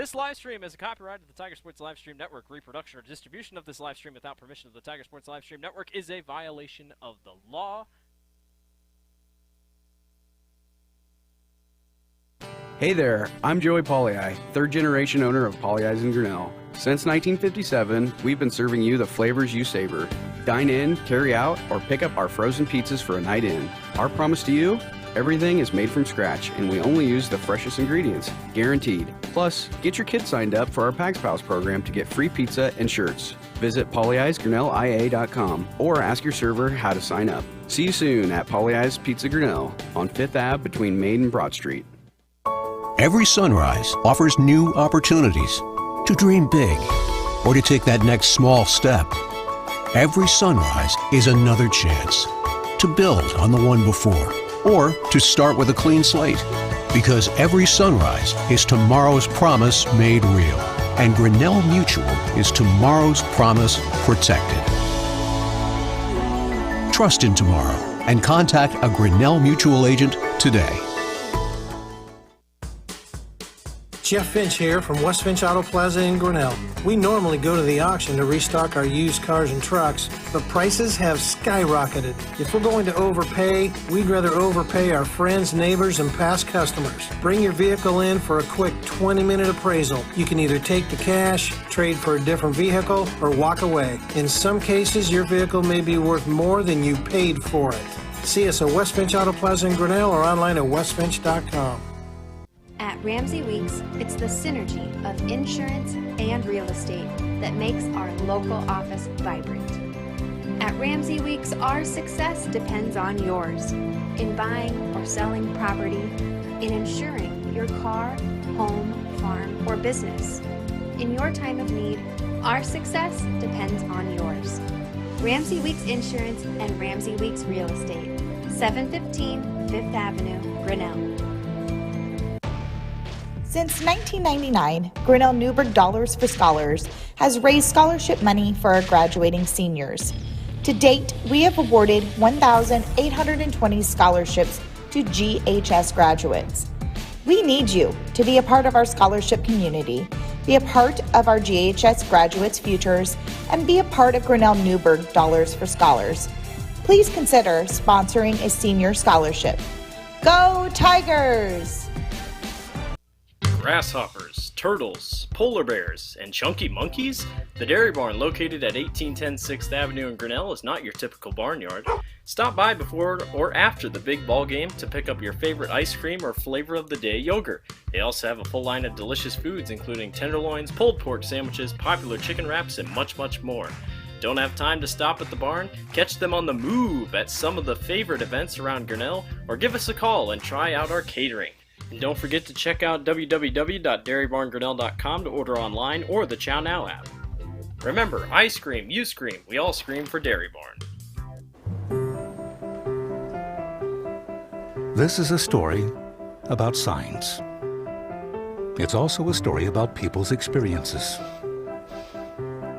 This live stream is a copyright of the Tiger Sports Livestream Network. Reproduction or distribution of this live stream without permission of the Tiger Sports Livestream Network is a violation of the law. Hey there, I'm Joey Pollyi, third generation owner of Pollyi's in Grinnell. Since 1957, we've been serving you the flavors you savor. Dine in, carry out, or pick up our frozen pizzas for a night in. Our promise to you? Everything is made from scratch, and we only use the freshest ingredients, guaranteed. Plus, get your kids signed up for our Pags Pals program to get free pizza and shirts. Visit pollyi'sgrinnellia.com or ask your server how to sign up. See you soon at Pollyi's Pizza Grinnell on 5th Ave between Main and Broad Street. Every sunrise offers new opportunities to dream big or to take that next small step. Every sunrise is another chance to build on the one before or to start with a clean slate, because every sunrise is tomorrow's promise made real, and Grinnell Mutual is tomorrow's promise protected. Trust in tomorrow and contact a Grinnell Mutual agent today. Jeff Finch here from West Finch Auto Plaza in Grinnell. We normally go to the auction to restock our used cars and trucks, but prices have skyrocketed. If we're going to overpay, we'd rather overpay our friends, neighbors, and past customers. Bring your vehicle in for a quick 20-minute appraisal. You can either take the cash, trade for a different vehicle, or walk away. In some cases, your vehicle may be worth more than you paid for it. See us at West Finch Auto Plaza in Grinnell or online at westfinch.com. At Ramsey Weeks, it's the synergy of insurance and real estate that makes our local office vibrant. At Ramsey Weeks, our success depends on yours in buying or selling property, in insuring your car, home, farm, or business. In your time of need, our success depends on yours. Ramsey Weeks Insurance and Ramsey Weeks Real Estate, 715 5th Avenue, Grinnell. Since 1999, Grinnell Newburgh Dollars for Scholars has raised scholarship money for our graduating seniors. To date, we have awarded 1,820 scholarships to GHS graduates. We need you to be a part of our scholarship community, be a part of our GHS graduates' futures, and be a part of Grinnell Newburgh Dollars for Scholars. Please consider sponsoring a senior scholarship. Go Tigers! Grasshoppers, turtles, polar bears, and chunky monkeys? The Dairy Barn, located at 1810 6th Avenue in Grinnell, is not your typical barnyard. Stop by before or after the big ball game to pick up your favorite ice cream or flavor of the day yogurt. They also have a full line of delicious foods, including tenderloins, pulled pork sandwiches, popular chicken wraps, and much, much more. Don't have time to stop at the barn? Catch them on the move at some of the favorite events around Grinnell, or give us a call and try out our catering. And don't forget to check out www.dairybarngrinnell.com to order online or the Chow Now app. Remember, I scream, you scream, we all scream for Dairy Barn. This is a story about signs. It's also a story about people's experiences.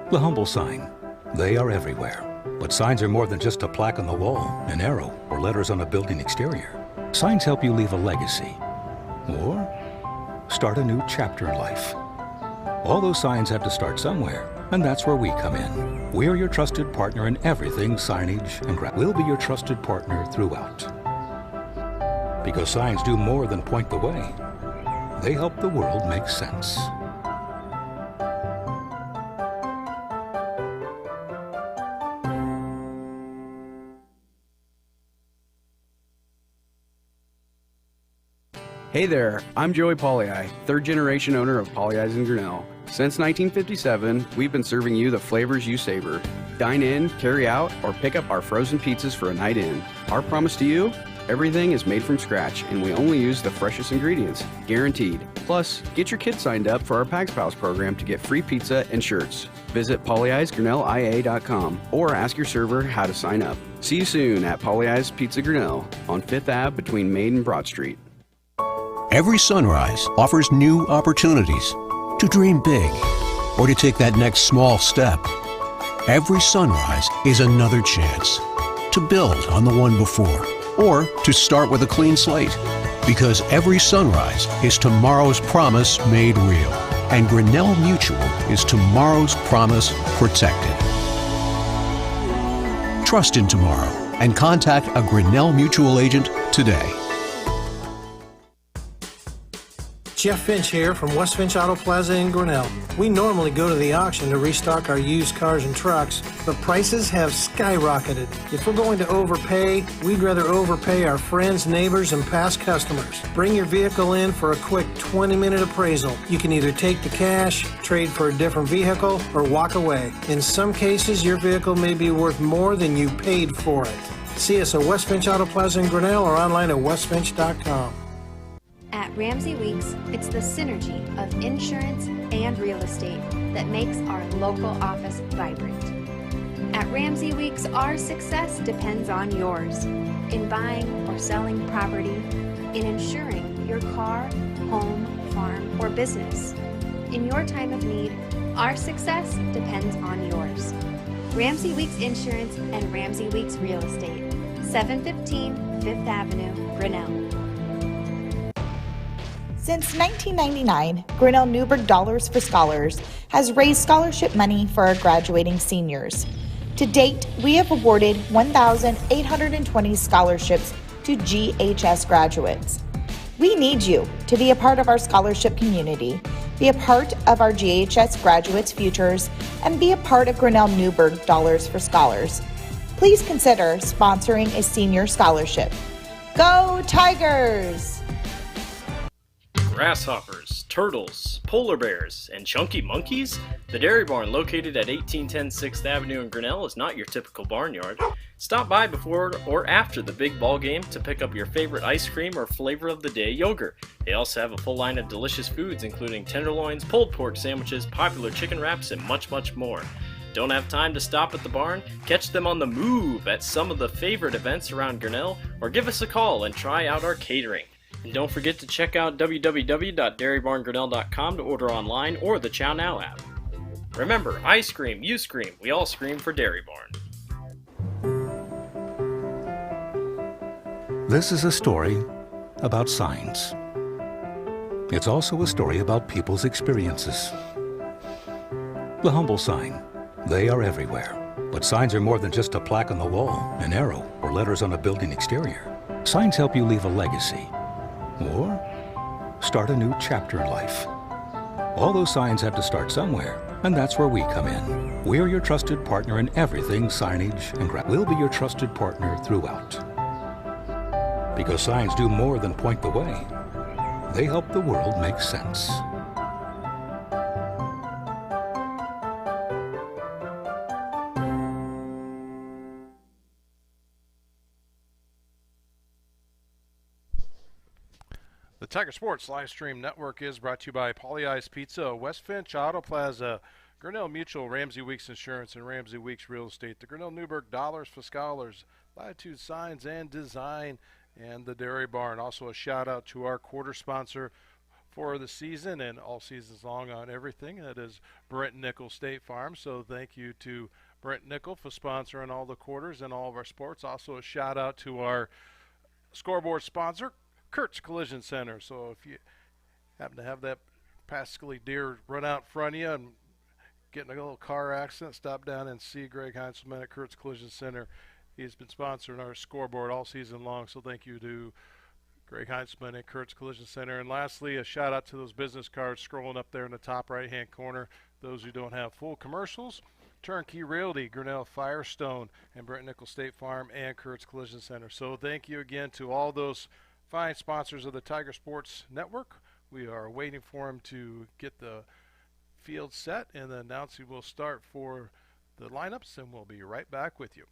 The humble sign. They are everywhere. But signs are more than just a plaque on the wall, an arrow, or letters on a building exterior. Signs help you leave a legacy. Or start a new chapter in life. All those signs have to start somewhere, and that's where we come in. We're your trusted partner in everything signage and we'll be your trusted partner throughout. Because signs do more than point the way. They help the world make sense. Hey there, I'm Joey Pollyi, third generation owner of Pollyi's in Grinnell. Since 1957, we've been serving you the flavors you savor. Dine in, carry out, or pick up our frozen pizzas for a night in. Our promise to you? Everything is made from scratch, and we only use the freshest ingredients, guaranteed. Plus, get your kids signed up for our Pags Pals program to get free pizza and shirts. Visit pollyi'sgrinnellia.com or ask your server how to sign up. See you soon at Pollyi's Pizza Grinnell on 5th Ave between Main and Broad Street. Every sunrise offers new opportunities to dream big or to take that next small step. Every sunrise is another chance to build on the one before or to start with a clean slate, because every sunrise is tomorrow's promise made real, And Grinnell Mutual is tomorrow's promise protected. Trust in tomorrow and contact a Grinnell Mutual agent today. Jeff Finch here from West Finch Auto Plaza in Grinnell. We normally go to the auction to restock our used cars and trucks, but prices have skyrocketed. If we're going to overpay, we'd rather overpay our friends, neighbors, and past customers. Bring your vehicle in for a quick 20-minute appraisal. You can either take the cash, trade for a different vehicle, or walk away. In some cases, your vehicle may be worth more than you paid for it. See us at West Finch Auto Plaza in Grinnell or online at westfinch.com. At Ramsey Weeks, it's the synergy of insurance and real estate that makes our local office vibrant. At Ramsey Weeks, our success depends on yours in buying or selling property, in insuring your car, home, farm, or business. In your time of need, our success depends on yours. Ramsey Weeks Insurance and Ramsey Weeks Real Estate, 715 Fifth Avenue, Grinnell. Since 1999, Grinnell Newberg Dollars for Scholars has raised scholarship money for our graduating seniors. To date, we have awarded 1,820 scholarships to GHS graduates. We need you to be a part of our scholarship community, be a part of our GHS graduates' futures, and be a part of Grinnell Newberg Dollars for Scholars. Please consider sponsoring a senior scholarship. Go Tigers! Grasshoppers, turtles, polar bears, and chunky monkeys? The Dairy Barn, located at 1810 6th Avenue in Grinnell, is not your typical barnyard. Stop by before or after the big ball game to pick up your favorite ice cream or flavor of the day yogurt. They also have a full line of delicious foods, including tenderloins, pulled pork sandwiches, popular chicken wraps, and much, much more. Don't have time to stop at the barn? Catch them on the move at some of the favorite events around Grinnell, or give us a call and try out our catering. And don't forget to check out www.dairybarngrinnell.com to order online or the Chow Now app. Remember, I scream, you scream, we all scream for Dairy Barn. This is a story about signs. It's also a story about people's experiences. The humble sign. They are everywhere. But signs are more than just a plaque on the wall, an arrow, or letters on a building exterior. Signs help you leave a legacy or start a new chapter in life. All those signs have to start somewhere, and that's where we come in. We're your trusted partner in everything signage, and we'll be your trusted partner throughout. Because signs do more than point the way. They help the world make sense. The Tiger Sports live stream network is brought to you by Pollyeyes Pizza, West Finch Auto Plaza, Grinnell Mutual, Ramsey Weeks Insurance, and Ramsey Weeks Real Estate, the Grinnell Newberg Dollars for Scholars, Latitude Signs and Design, and the Dairy Barn. Also a shout out to our quarter sponsor for the season and all seasons long on everything. That is Brent Nickel State Farm. So thank you to Brent Nickel for sponsoring all the quarters and all of our sports. Also a shout out to our scoreboard sponsor, Kurt's Collision Center. So if you happen to have that Pascally deer run out in front of you and get in a little car accident, stop down and see Greg Heinzelman at Kurt's Collision Center. He's been sponsoring our scoreboard all season long, so thank you to Greg Heinzelman at Kurt's Collision Center. And lastly, a shout out to those business cards scrolling up there in the top right-hand corner. Those who don't have full commercials, Turnkey Realty, Grinnell Firestone, and Brent Nickel State Farm, and Kurt's Collision Center. So thank you again to all those fine sponsors of the Tiger Sports Network. We are waiting for them to get the field set, and the announcing will start for the lineups, and we'll be right back with you.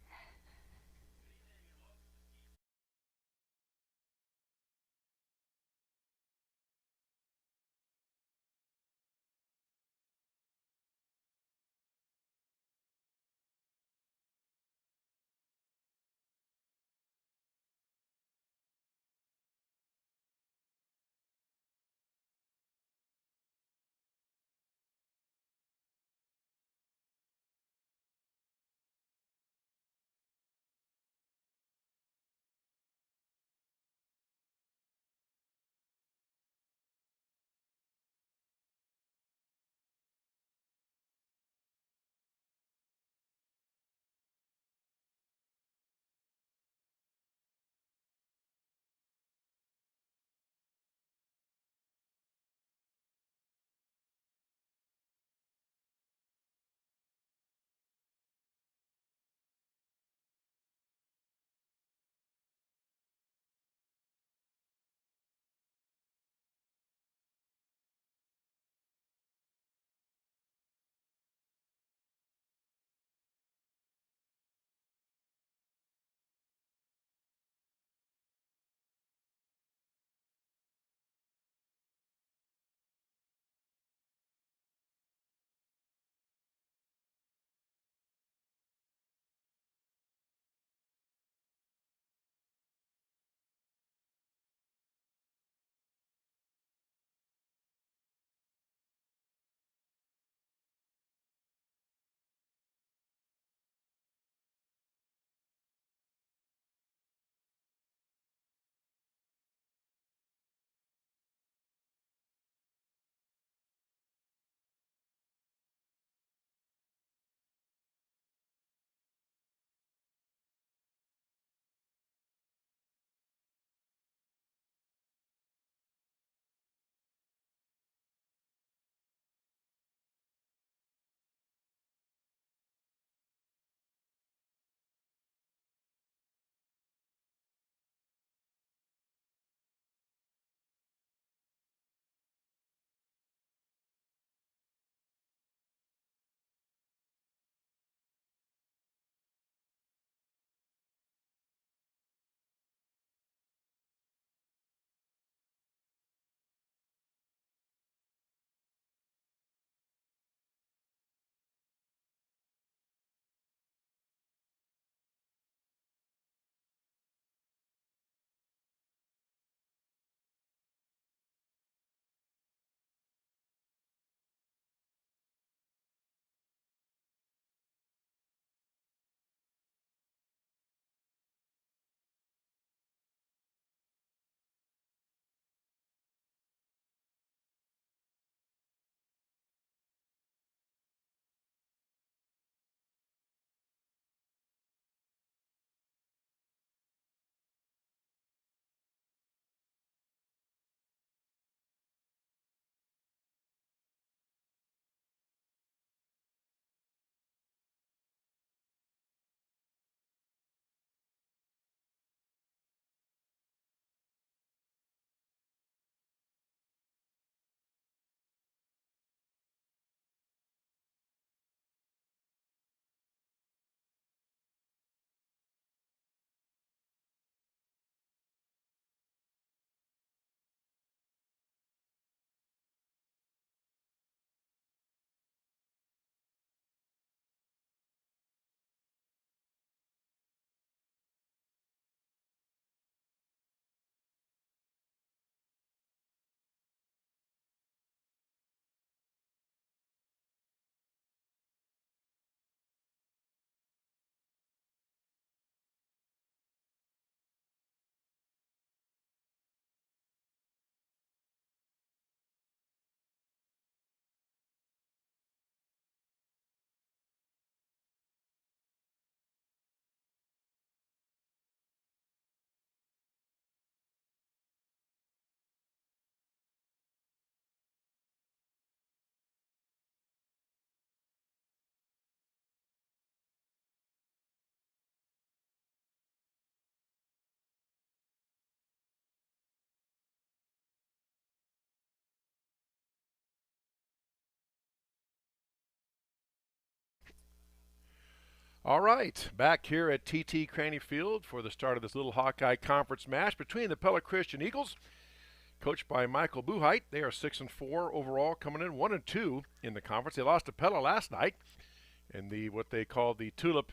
All right, back here at TT Cranny Field for the start of this Little Hawkeye Conference match between the Pella Christian Eagles, coached by Michael Buheit. They are 6-4 overall, coming in 1-2 in the conference. They lost to Pella last night in the what they call the Tulip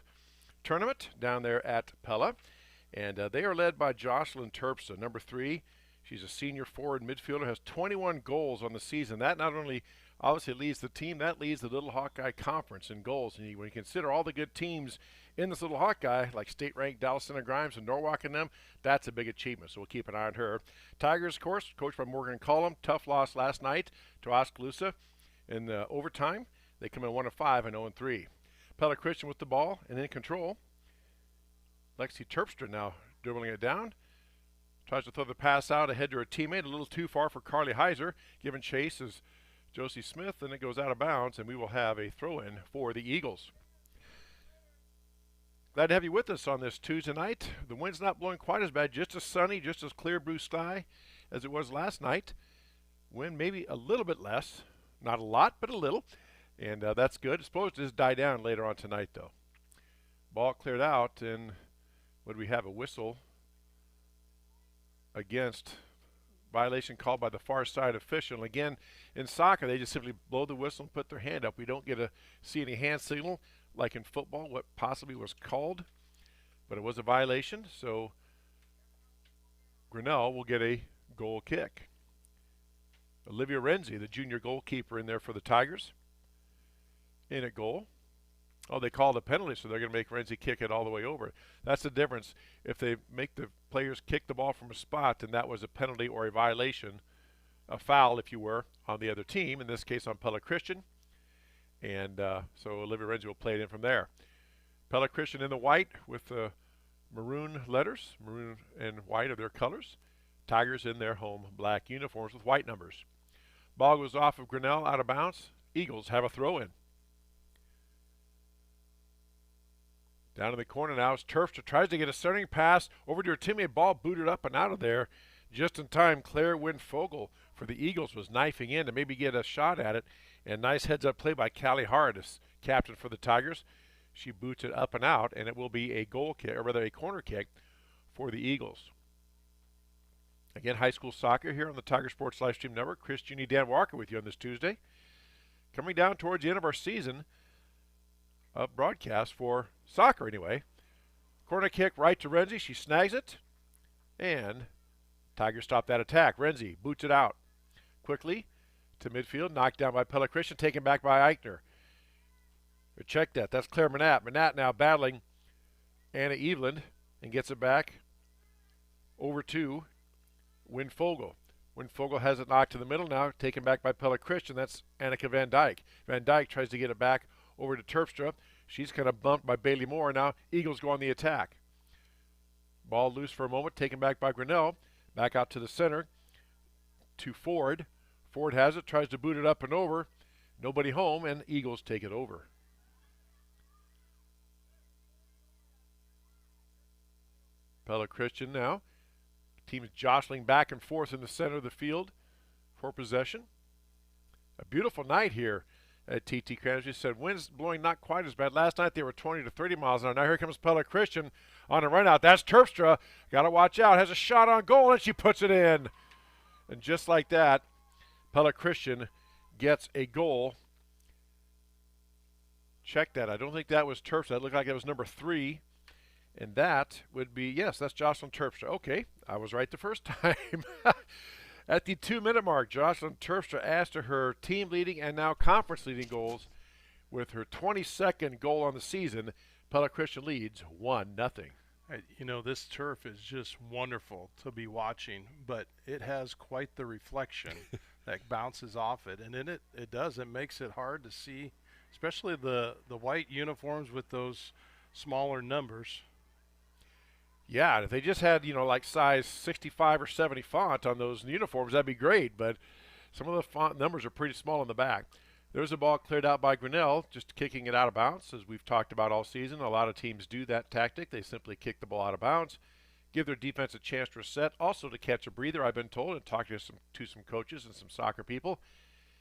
Tournament down there at Pella, and they are led by Jocelyn Terpstra, number 3. She's a senior forward midfielder, has 21 goals on the season. That not only obviously leads the team, that leads the Little Hawkeye Conference in goals. And when you consider all the good teams in this Little Hawkeye, like state-ranked Dallas Center Grimes and Norwalk and them, that's a big achievement. So we'll keep an eye on her. Tigers, of course, coached by Morgan Cullum. Tough loss last night to Oskaloosa in overtime. They come in 1-5 and 0-3. Pella Christian with the ball and in control. Lexi Terpstra now dribbling it down. Tries to throw the pass out ahead to her teammate. A little too far for Carly Heiser. Giving chase is Josie Smith, and it goes out of bounds, and we will have a throw-in for the Eagles. Glad to have you with us on this Tuesday night. The wind's not blowing quite as bad, just as sunny, just as clear blue sky as it was last night. Wind maybe a little bit less. Not a lot, but a little. And that's good. It's supposed to just die down later on tonight, though. Ball cleared out, and would we have a whistle against violation called by the far side official? And again, in soccer, they just simply blow the whistle and put their hand up. We don't get to see any hand signal like in football, what possibly was called. But it was a violation, so Grinnell will get a goal kick. Olivia Renzi, the junior goalkeeper, in there for the Tigers. In at goal. Oh, they called a penalty, so they're going to make Renzi kick it all the way over. That's the difference. If they make the players kick the ball from a spot, then that was a penalty or a violation, a foul, if you were, on the other team, in this case on Pella Christian. And so Olivia Renzi will play it in from there. Pella Christian in the white with the maroon letters, maroon and white are their colors. Tigers in their home black uniforms with white numbers. Ball goes off of Grinnell, out of bounds. Eagles have a throw-in. Down in the corner now is Terpstra. Tries to get a centering pass over to her teammate. Ball booted up and out of there. Just in time, Claire Winfogel for the Eagles was knifing in to maybe get a shot at it. And nice heads-up play by Callie Hart, as captain for the Tigers. She boots it up and out, and it will be a goal kick, or rather a corner kick for the Eagles. Again, high school soccer here on the Tiger Sports Livestream Network. Chris, Junie, Dan Walker with you on this Tuesday. Coming down towards the end of our season of broadcast for soccer anyway. Corner kick right to Renzi. She snags it. And Tigers stop that attack. Renzi boots it out quickly to midfield. Knocked down by Pella Christian. Taken back by Eichner. Check that. That's Claire Manat. Manat now battling Anna Eveland and gets it back over to Winfogel. Winfogel has it knocked to the middle now. Taken back by Pella Christian. That's Annika Van Dyke. Van Dyke tries to get it back over to Terpstra. She's kind of bumped by Bailey Moore. Now Eagles go on the attack. Ball loose for a moment, taken back by Grinnell. Back out to the center to Ford. Ford has it, tries to boot it up and over. Nobody home, and Eagles take it over. Pella Christian now. Team's jostling back and forth in the center of the field for possession. A beautiful night here at TT Cranny. As you said, winds blowing not quite as bad. Last night they were 20 to 30 miles an hour. Now here comes Pella Christian on a run out. That's Terpstra. Got to watch out. Has a shot on goal, and she puts it in. And just like that, Pella Christian gets a goal. Check that. I don't think that was Terpstra. That looked like it was number 3. And that would be, yes, that's Jocelyn Terpstra. Okay, I was right the first time. At the 2-minute mark, Jocelyn Terpstra adds to her team-leading and now conference-leading goals with her 22nd goal on the season. Pella Christian leads 1-0. You know, this turf is just wonderful to be watching, but it has quite the reflection that bounces off it. And in it does. It makes it hard to see, especially the white uniforms with those smaller numbers. Yeah, if they just had, like size 65 or 70 font on those uniforms, that'd be great. But some of the font numbers are pretty small in the back. There's a ball cleared out by Grinnell, just kicking it out of bounds, as we've talked about all season. A lot of teams do that tactic. They simply kick the ball out of bounds, give their defense a chance to reset, also to catch a breather, I've been told, and talk to some coaches and some soccer people.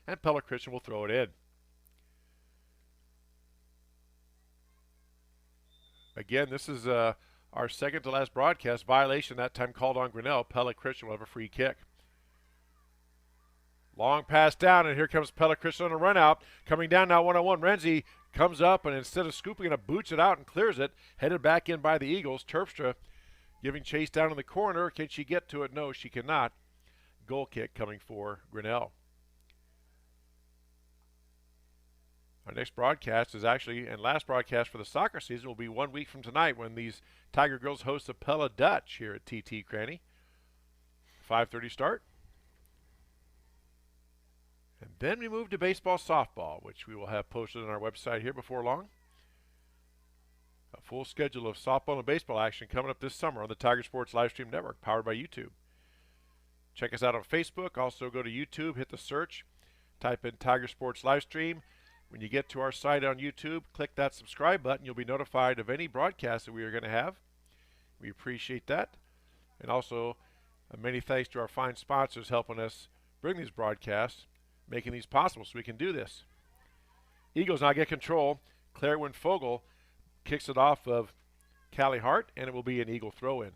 And Pella Christian will throw it in. Again, this is our second to last broadcast. Violation that time called on Grinnell. Pella Christian will have a free kick. Long pass down, and here comes Pella Christian on a run out. Coming down now one-on-one. Renzi comes up, and instead of scooping it, boots it out and clears it. Headed back in by the Eagles. Terpstra giving chase down in the corner. Can she get to it? No, she cannot. Goal kick coming for Grinnell. Our next broadcast is actually, and last broadcast for the soccer season, will be 1 week from tonight when these Tiger Girls host the Pella Dutch here at TT Cranny. 5:30 start. And then we move to baseball softball, which we will have posted on our website here before long. A full schedule of softball and baseball action coming up this summer on the Tiger Sports Livestream Network, powered by YouTube. Check us out on Facebook. Also go to YouTube, hit the search, type in Tiger Sports Livestream. When you get to our site on YouTube, click that subscribe button. You'll be notified of any broadcast that we are going to have. We appreciate that. And also, many thanks to our fine sponsors helping us bring these broadcasts, making these possible so we can do this. Eagles now get control. Claire Wynn-Fogel kicks it off of Callie Hart, and it will be an Eagle throw-in.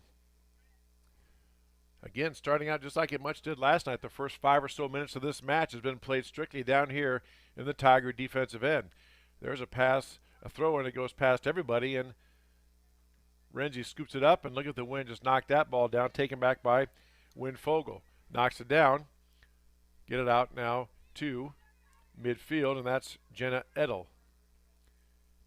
Again, starting out just like it much did last night, the first 5 or so minutes of this match has been played strictly down here in the Tiger defensive end. There's a pass, a throw-in that goes past everybody, and Renzi scoops it up, and look at the wind, just knocked that ball down, taken back by Wynn-Fogel. Knocks it down. Get it out now to midfield, and that's Jenna Edel.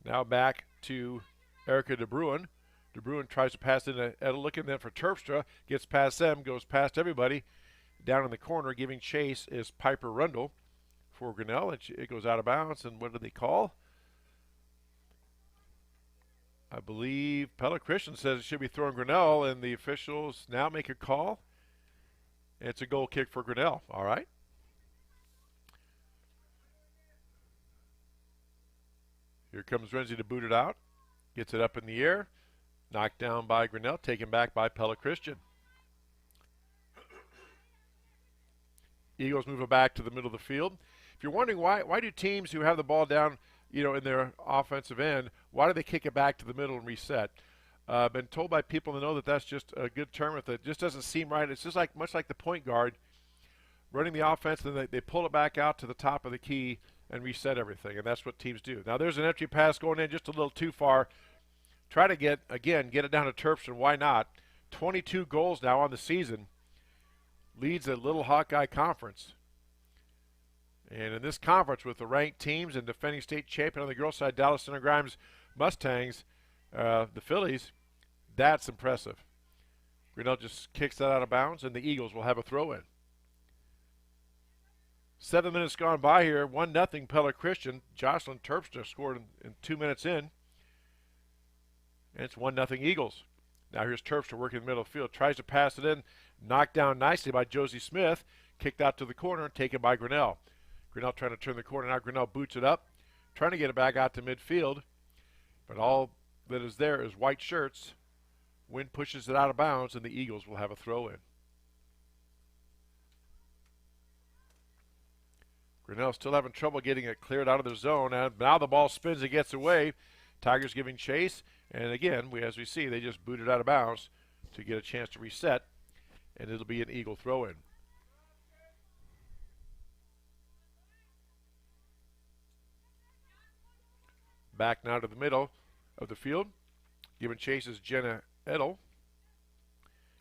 Now back to Erica DeBruin. DeBruin tries to pass it to Edel, looking then for Terpstra. Gets past them, goes past everybody. Down in the corner, giving chase is Piper Rundle for Grinnell, and it goes out of bounds. And what do they call? I believe Pella Christian says it should be throwing Grinnell, and the officials now make a call. And it's a goal kick for Grinnell. All right. Here comes Renzi to boot it out. Gets it up in the air. Knocked down by Grinnell. Taken back by Pella Christian. Eagles move it back to the middle of the field. If you're wondering why do teams who have the ball down, in their offensive end, why do they kick it back to the middle and reset? Been told by people to know that that's just a good term. If it just doesn't seem right, it's just much like the point guard running the offense, and then they pull it back out to the top of the key and reset everything, and that's what teams do. Now there's an empty pass going in just a little too far. Try to get it down to Terpstra. Why not? 22 goals now on the season. Leads the Little Hawkeye Conference. And in this conference with the ranked teams and defending state champion on the girls' side, Dallas Center Grimes Mustangs, the Phillies, that's impressive. Grinnell just kicks that out of bounds, and the Eagles will have a throw-in. 7 minutes gone by here. 1-0 Pella Christian. Jocelyn Terpstra scored in 2 minutes in. And it's 1-0 Eagles. Now here's Terpstra working in the middle of the field. Tries to pass it in. Knocked down nicely by Josie Smith. Kicked out to the corner and taken by Grinnell. Grinnell trying to turn the corner. Now Grinnell boots it up. Trying to get it back out to midfield. But all that is there is white shirts. Wind pushes it out of bounds, and the Eagles will have a throw-in. Grinnell still having trouble getting it cleared out of their zone. And now the ball spins and gets away. Tigers giving chase. And again, as we see, they just booted out of bounds to get a chance to reset. And it'll be an Eagle throw-in. Back now to the middle of the field. Giving chase is Jenna Edel.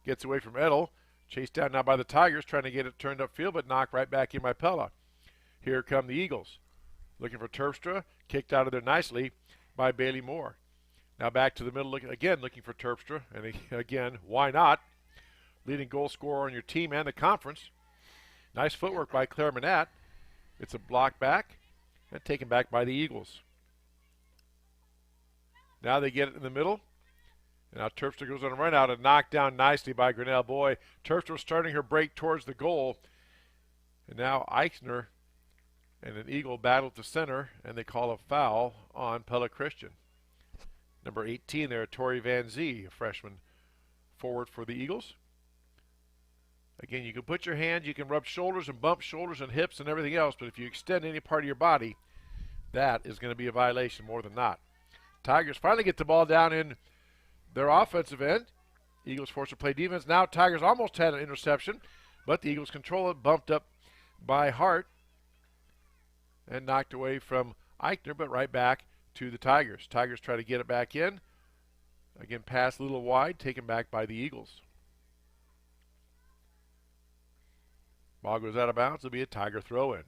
Gets away from Edel. Chased down now by the Tigers, trying to get it turned upfield, but knocked right back in by Pella. Here come the Eagles. Looking for Terpstra. Kicked out of there nicely by Bailey Moore. Now back to the middle, looking for Terpstra. And again, why not? Leading goal scorer on your team and the conference. Nice footwork by Claire Manette. It's a block back and taken back by the Eagles. Now they get it in the middle. And now Terpstra goes on a run out and knocked down nicely by Grinnell. Boy, Terpstra was starting her break towards the goal. And now Eichner and an Eagle battle at the center, and they call a foul on Pella Christian. Number 18 there, Tori Van Zee, a freshman forward for the Eagles. Again, you can put your hand, you can rub shoulders and bump shoulders and hips and everything else, but if you extend any part of your body, that is going to be a violation more than not. Tigers finally get the ball down in their offensive end. Eagles forced to play defense. Now Tigers almost had an interception, but the Eagles control it, bumped up by Hart and knocked away from Eichner, but right back to the Tigers. Tigers try to get it back in. Again, pass a little wide, taken back by the Eagles. Ball goes out of bounds. It'll be a Tiger throw-in.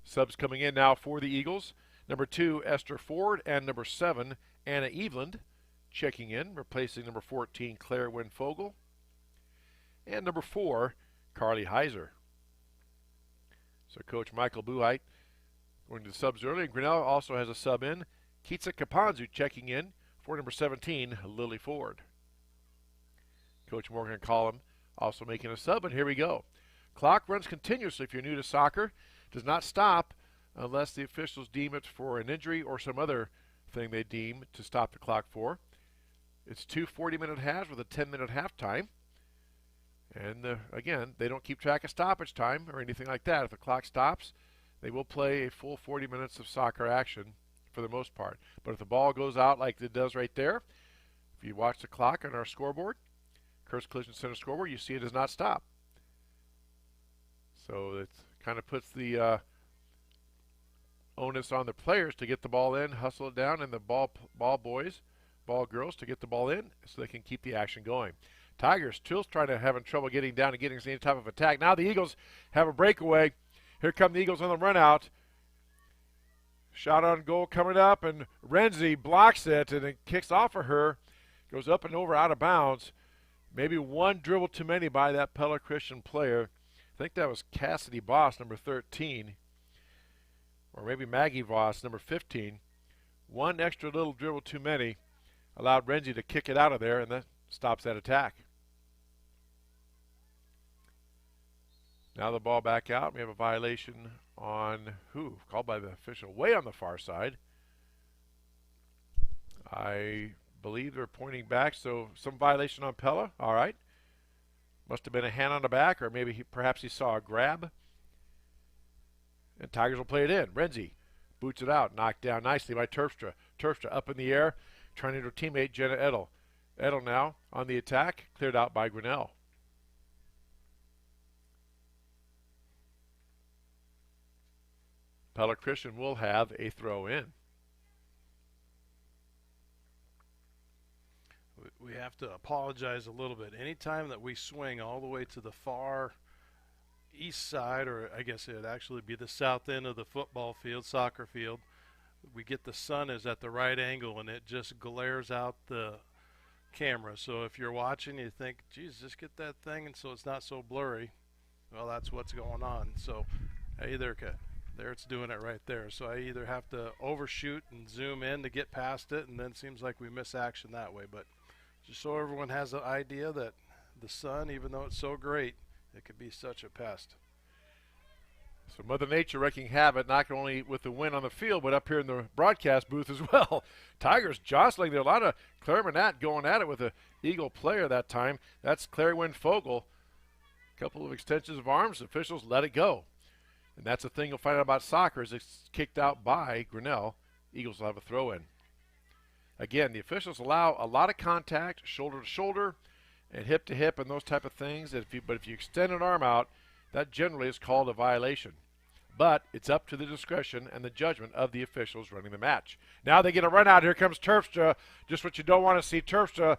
Subs coming in now for the Eagles. Number 2, Esther Ford, and number 7, Anna Eveland, checking in, replacing number 14, Claire Winfogel, and number 4, Carly Heiser. So Coach Michael Buheit going to the subs early. And Grinnell also has a sub in. Kitsa Kapanzu checking in for number 17, Lily Ford. Coach Morgan Collum also making a sub, and here we go. Clock runs continuously if you're new to soccer. Does not stop unless the officials deem it for an injury or some other thing they deem to stop the clock for. It's 2 40-minute halves with a 10-minute halftime. And again, they don't keep track of stoppage time or anything like that. If the clock stops, they will play a full 40 minutes of soccer action for the most part. But if the ball goes out like it does right there, if you watch the clock on our scoreboard, Kurtz Collision Center scoreboard, you see it does not stop. So it kind of puts the onus on the players to get the ball in, hustle it down, and the ball girls to get the ball in so they can keep the action going. Tigers still having trouble getting down and getting any type of attack. Now the Eagles have a breakaway. Here come the Eagles on the run out. Shot on goal coming up, and Renzi blocks it, and it kicks off of her. Goes up and over out of bounds. Maybe one dribble too many by that Pella Christian player. I think that was Cassidy Voss, number 13. Or maybe Maggie Voss, number 15. One extra little dribble too many allowed Renzi to kick it out of there, and that stops that attack. Now the ball back out. We have a violation on who? Called by the official way on the far side. I believe they're pointing back, so some violation on Pella. All right. Must have been a hand on the back, or maybe perhaps he saw a grab. And Tigers will play it in. Renzi boots it out, knocked down nicely by Terpstra. Terpstra up in the air, trying to her teammate Jenna Edel. Edel now on the attack, cleared out by Grinnell. Pella Christian will have a throw in. We have to apologize a little bit. Anytime that we swing all the way to the far east side, or I guess it'd actually be the south end of the football field, soccer field, we get the sun is at the right angle and it just glares out the camera. So if you're watching, you think, geez, just get that thing and so it's not so blurry. Well, that's what's going on. So there it's doing it right there. So I either have to overshoot and zoom in to get past it, and then it seems like we miss action that way. But just so everyone has an idea that the sun, even though it's so great, it could be such a pest. So Mother Nature wreaking havoc, not only with the win on the field, but up here in the broadcast booth as well. Tigers jostling. There a lot of Claire Manat going at it with an Eagle player that time. That's Claire Winfogel. A couple of extensions of arms. Officials let it go. And that's the thing you'll find out about soccer is it's kicked out by Grinnell. Eagles will have a throw-in. Again, the officials allow a lot of contact, shoulder to shoulder, and hip to hip, and those type of things. But if you extend an arm out, that generally is called a violation. But it's up to the discretion and the judgment of the officials running the match. Now they get a run out. Here comes Terpstra. Just what you don't want to see. Terpstra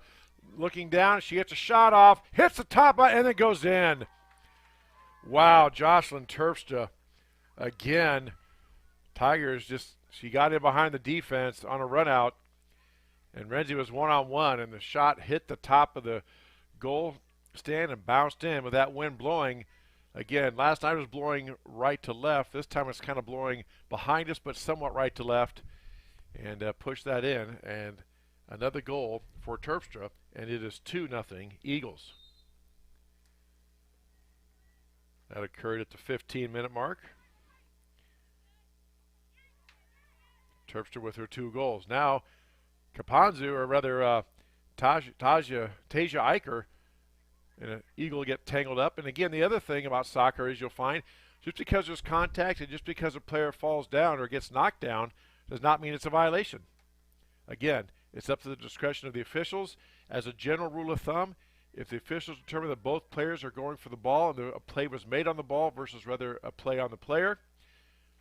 looking down. She gets a shot off, hits the top, and then goes in. Wow, Jocelyn Terpstra. Again, Tigers she got in behind the defense on a run out. And Renzi was one-on-one, and the shot hit the top of the goal stand and bounced in with that wind blowing. Again, last night it was blowing right to left. This time it's kind of blowing behind us, but somewhat right to left. And pushed that in. And another goal for Terpstra, and it is 2-0 Eagles. That occurred at the 15-minute mark. Terpstra with her 2 goals. Now, Kapanzu, or rather Tasia Eicher, and an Eagle get tangled up. And again, the other thing about soccer is you'll find just because there's contact and just because a player falls down or ges knocked down does not mean it's a violation. Again, it's up to the discretion of the officials. As a general rule of thumb, if the officials determine that both players are going for the ball and a play was made on the ball versus rather a play on the player,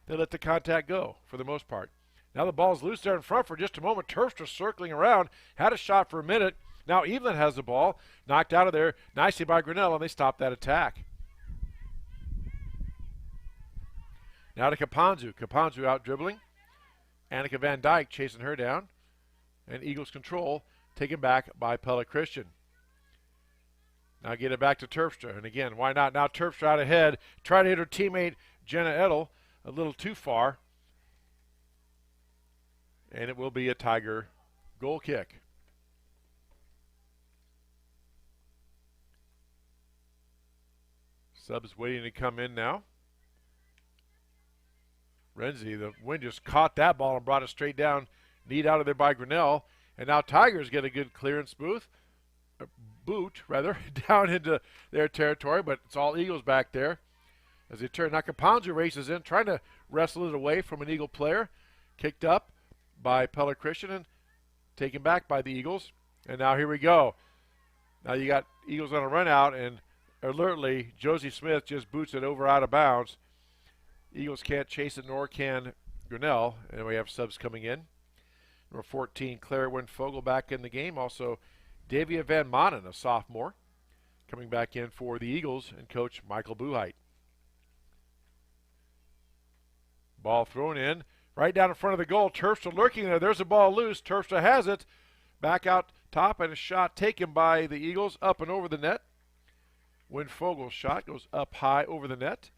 they let the contact go for the most part. Now the ball's loose there in front for just a moment. Terpstra circling around, had a shot for a minute. Now Evelyn has the ball, knocked out of there nicely by Grinnell, and they stop that attack. Now to Kapanzu. Kapanzu out dribbling. Annika Van Dyke chasing her down. And Eagles control, taken back by Pella Christian. Now get it back to Terpstra. And again, why not? Now Terpstra out ahead. Try to hit her teammate Jenna Edel a little too far. And it will be a Tiger goal kick. Subs waiting to come in now. Renzi, the wind just caught that ball and brought it straight down. Need out of there by Grinnell. And now Tigers get a good clearance boot, down into their territory, but it's all Eagles back there. As they turn, now Kapanzu races in, trying to wrestle it away from an Eagle player. Kicked up by Pella Christian and taken back by the Eagles. And now here we go. Now you got Eagles on a run out, and alertly, Josie Smith just boots it over out of bounds. Eagles can't chase it, nor can Grinnell. And we have subs coming in. Number 14, Claire Winfogel back in the game. Also, Davia Van Manen, a sophomore, coming back in for the Eagles, and coach Michael Buheit. Ball thrown in, right down in front of the goal. Terpstra lurking there. There's a ball loose. Terpstra has it. Back out top, and a shot taken by the Eagles up and over the net. Winfogel's shot goes up high over the net.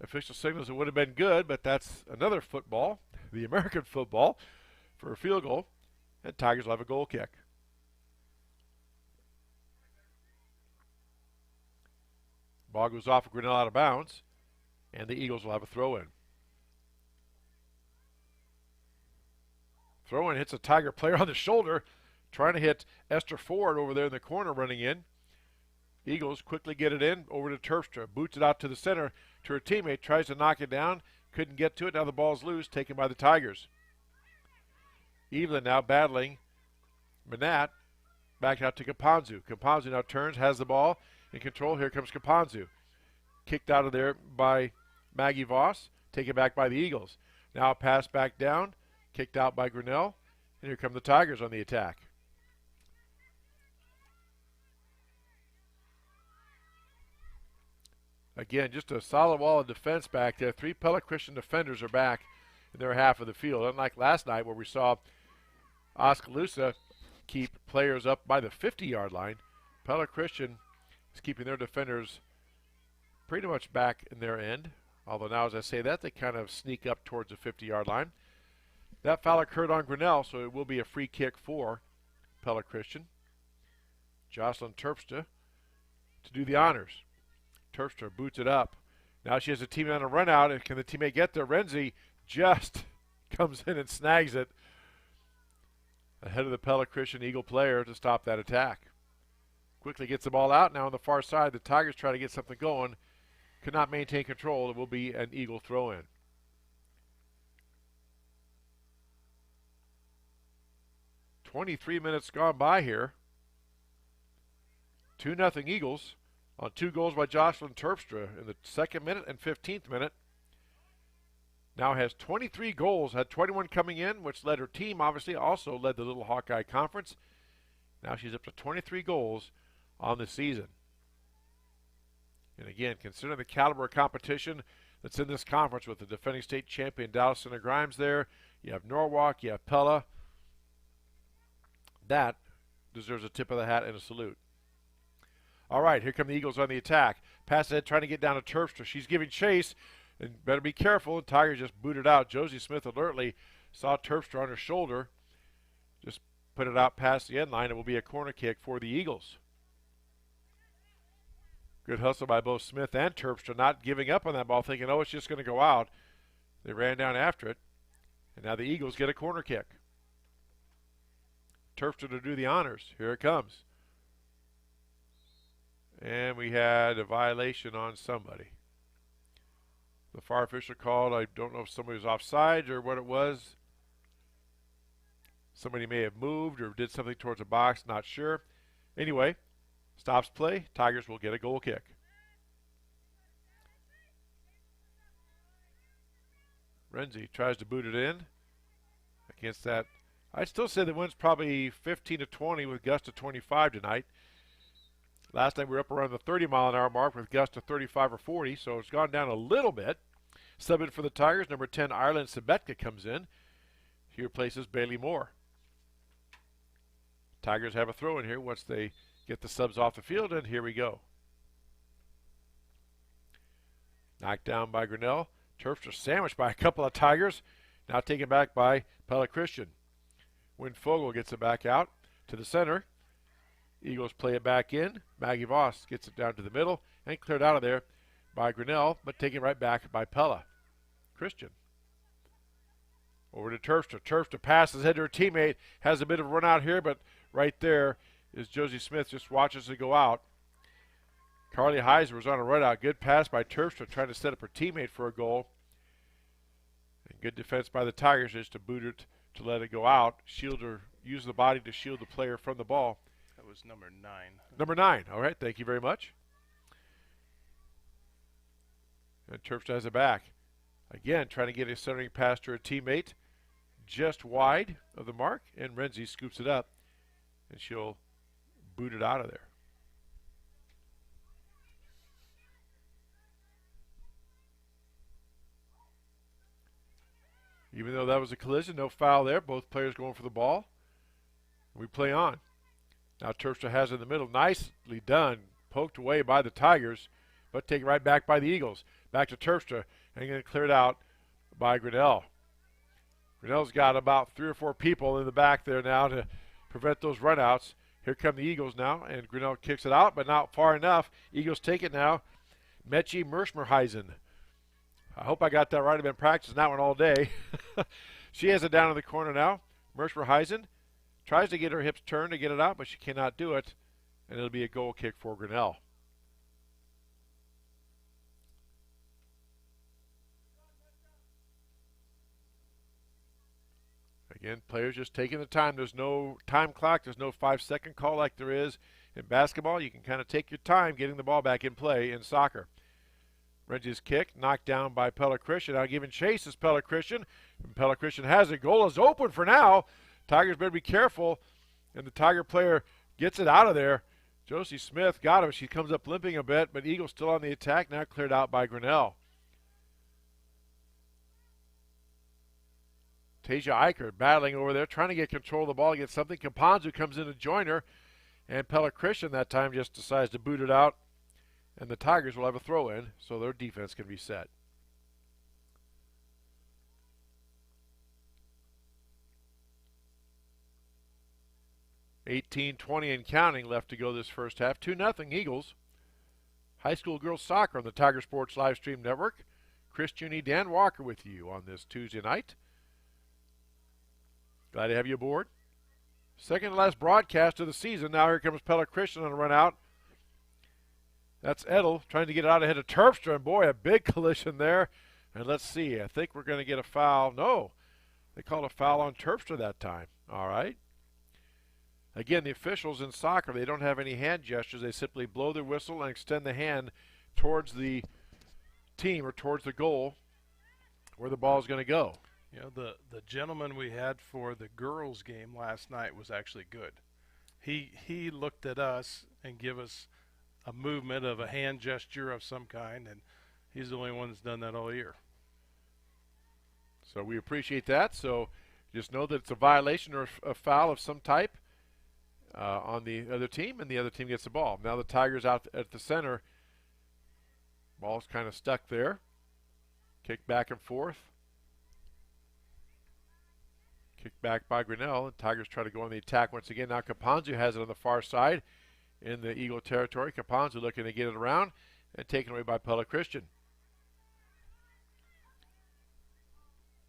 Official signals it would have been good, but that's another football, the American football, for a field goal. And Tigers will have a goal kick. Ball goes off of Grinnell out of bounds, and the Eagles will have a throw-in. Throw-in hits a Tiger player on the shoulder, trying to hit Esther Ford over there in the corner running in. Eagles quickly get it in over to Terpstra. Boots it out to the center to her teammate. Tries to knock it down. Couldn't get to it. Now the ball's loose, taken by the Tigers. Evelyn now battling Manat. Back out to Kapanzu. Kapanzu now turns, has the ball in control. Here comes Kapanzu. Kicked out of there by Maggie Voss. Taken back by the Eagles. Now a pass back down. Kicked out by Grinnell. And here come the Tigers on the attack. Again, just a solid wall of defense back there. 3 Pella Christian defenders are back in their half of the field. Unlike last night where we saw Oskaloosa keep players up by the 50-yard line, Pella Christian is keeping their defenders pretty much back in their end. Although now as I say that, they kind of sneak up towards the 50-yard line. That foul occurred on Grinnell, so it will be a free kick for Pella Christian. Jocelyn Terpstra to do the honors. Terpstra boots it up. Now she has a teammate on a run out, and can the teammate get there? Renzi just comes in and snags it ahead of the Pella Christian Eagle player to stop that attack. Quickly gets the ball out now on the far side. The Tigers try to get something going. Could not maintain control. It will be an Eagle throw-in. .23 gone by here. 2-0 Eagles on 2 goals by Jocelyn Terpstra in the 2nd minute and 15th minute. Now has 23 goals, had 21 coming in, which led her team, obviously, also led the Little Hawkeye Conference. Now she's up to 23 goals on the season. And again, considering the caliber of competition that's in this conference with the defending state champion Dallas Center Grimes there, you have Norwalk, you have Pella. That deserves a tip of the hat and a salute. All right, here come the Eagles on the attack. Pass ahead, trying to get down to Terpstra. She's giving chase, and better be careful. The Tigers just booted out. Josie Smith alertly saw Terpstra on her shoulder. Just put it out past the end line. It will be a corner kick for the Eagles. Good hustle by both Smith and Terpstra, not giving up on that ball, thinking, oh, it's just going to go out. They ran down after it, and now the Eagles get a corner kick. Terpstra to do the honors. Here it comes. And we had a violation on somebody. The far official called, I don't know if somebody was offside or what it was. Somebody may have moved or did something towards the box, not sure. Anyway, stops play. Tigers will get a goal kick. Renzi tries to boot it in. Against that, I'd still say the wind's probably 15 to 20 with gusts of 25 tonight. Last night we were up around the 30-mile-an-hour mark with gusts of 35 or 40, so it's gone down a little bit. Subbing for the Tigers, number 10, Ireland Sabetka comes in. He replaces Bailey Moore. Tigers have a throw in here once they get the subs off the field, and here we go. Knocked down by Grinnell. Terps are sandwiched by a couple of Tigers. Now taken back by Pella Christian. Windfogel gets it back out to the center. Eagles play it back in. Maggie Voss gets it down to the middle and cleared out of there by Grinnell, but taken right back by Pella Christian. Over to Terpstra. Terpstra passes ahead to her teammate. Has a bit of a run out here, but right there is Josie Smith. Just watches it go out. Carly Heiser was on a run out. Good pass by Terpstra trying to set up her teammate for a goal. And good defense by the Tigers just to boot it to let it go out. Shield her, use the body to shield the player from the ball. That was number 9. Number 9. All right, thank you very much. And Terpstra has it back. Again, trying to get a centering pass to her teammate. Just wide of the mark, and Renzi scoops it up, and she'll boot it out of there. Even though that was a collision, no foul there. Both players going for the ball. We play on. Now Terpstra has it in the middle. Nicely done. Poked away by the Tigers, but taken right back by the Eagles. Back to Terpstra, and getting cleared out by Grinnell. Grinnell's got about 3 or 4 people in the back there now to prevent those runouts. Here come the Eagles now, and Grinnell kicks it out, but not far enough. Eagles take it now. Mechi Merschmerheisen. I hope I got that right. I've been practicing that one all day. She has it down in the corner now. Merschmerheisen tries to get her hips turned to get it out, but she cannot do it, and it'll be a goal kick for Grinnell. Again, players just taking the time. There's no time clock. There's no 5-second call like there is in basketball. You can kind of take your time getting the ball back in play in soccer. Renzi's kick knocked down by Pella Christian. Now giving chase is Pella Christian. And Pella Christian has it. Goal is open for now. Tigers better be careful. And the Tiger player gets it out of there. Josie Smith got him. She comes up limping a bit, but Eagles still on the attack. Now cleared out by Grinnell. Tasia Eicher battling over there, trying to get control of the ball, get something. Caponzo comes in to join her, and Pella Christian that time just decides to boot it out, and the Tigers will have a throw in, so their defense can be set. $18-20 and counting left to go this first half. 2-0 Eagles. High school girls soccer on the Tiger Sports Live Stream Network. Chris Juney, Dan Walker with you on this Tuesday night. Glad to have you aboard. Second to last broadcast of the season. Now here comes Pella Christian on a run out. That's Edel trying to get it out ahead of Terpstra. And boy, a big collision there. And let's see. I think we're going to get a foul. No, they called a foul on Terpstra that time. All right. Again, the officials in soccer, they don't have any hand gestures. They simply blow their whistle and extend the hand towards the team or towards the goal where the ball is going to go. You know, the gentleman we had for the girls' game last night was actually good. He looked at us and give us a movement of a hand gesture of some kind, and he's the only one that's done that all year. So we appreciate that. So just know that it's a violation or a foul of some type on the other team, and the other team gets the ball. Now the Tigers out at the center. Ball's kind of stuck there. Kick back and forth. Kicked back by Grinnell, and Tigers try to go on the attack once again. Now Caponzo has it on the far side in the Eagle territory. Caponzo looking to get it around and taken away by Pella Christian.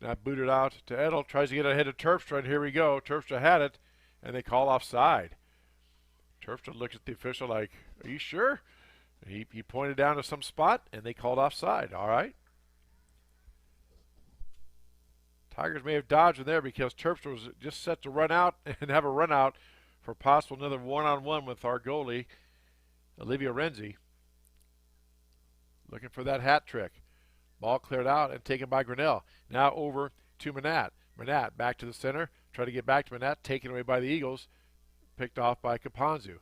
Now booted out to Edel, tries to get ahead of Terpstra, and here we go. Terpstra had it, and they call offside. Terpstra looks at the official like, are you sure? He pointed down to some spot, and they called offside. All right. Tigers may have dodged in there because Terpstra was just set to run out and have a run out for possible another one-on-one with our goalie, Olivia Renzi. Looking for that hat trick. Ball cleared out and taken by Grinnell. Now over to Manat. Manat back to the center. Try to get back to Manat. Taken away by the Eagles. Picked off by Kapanzu.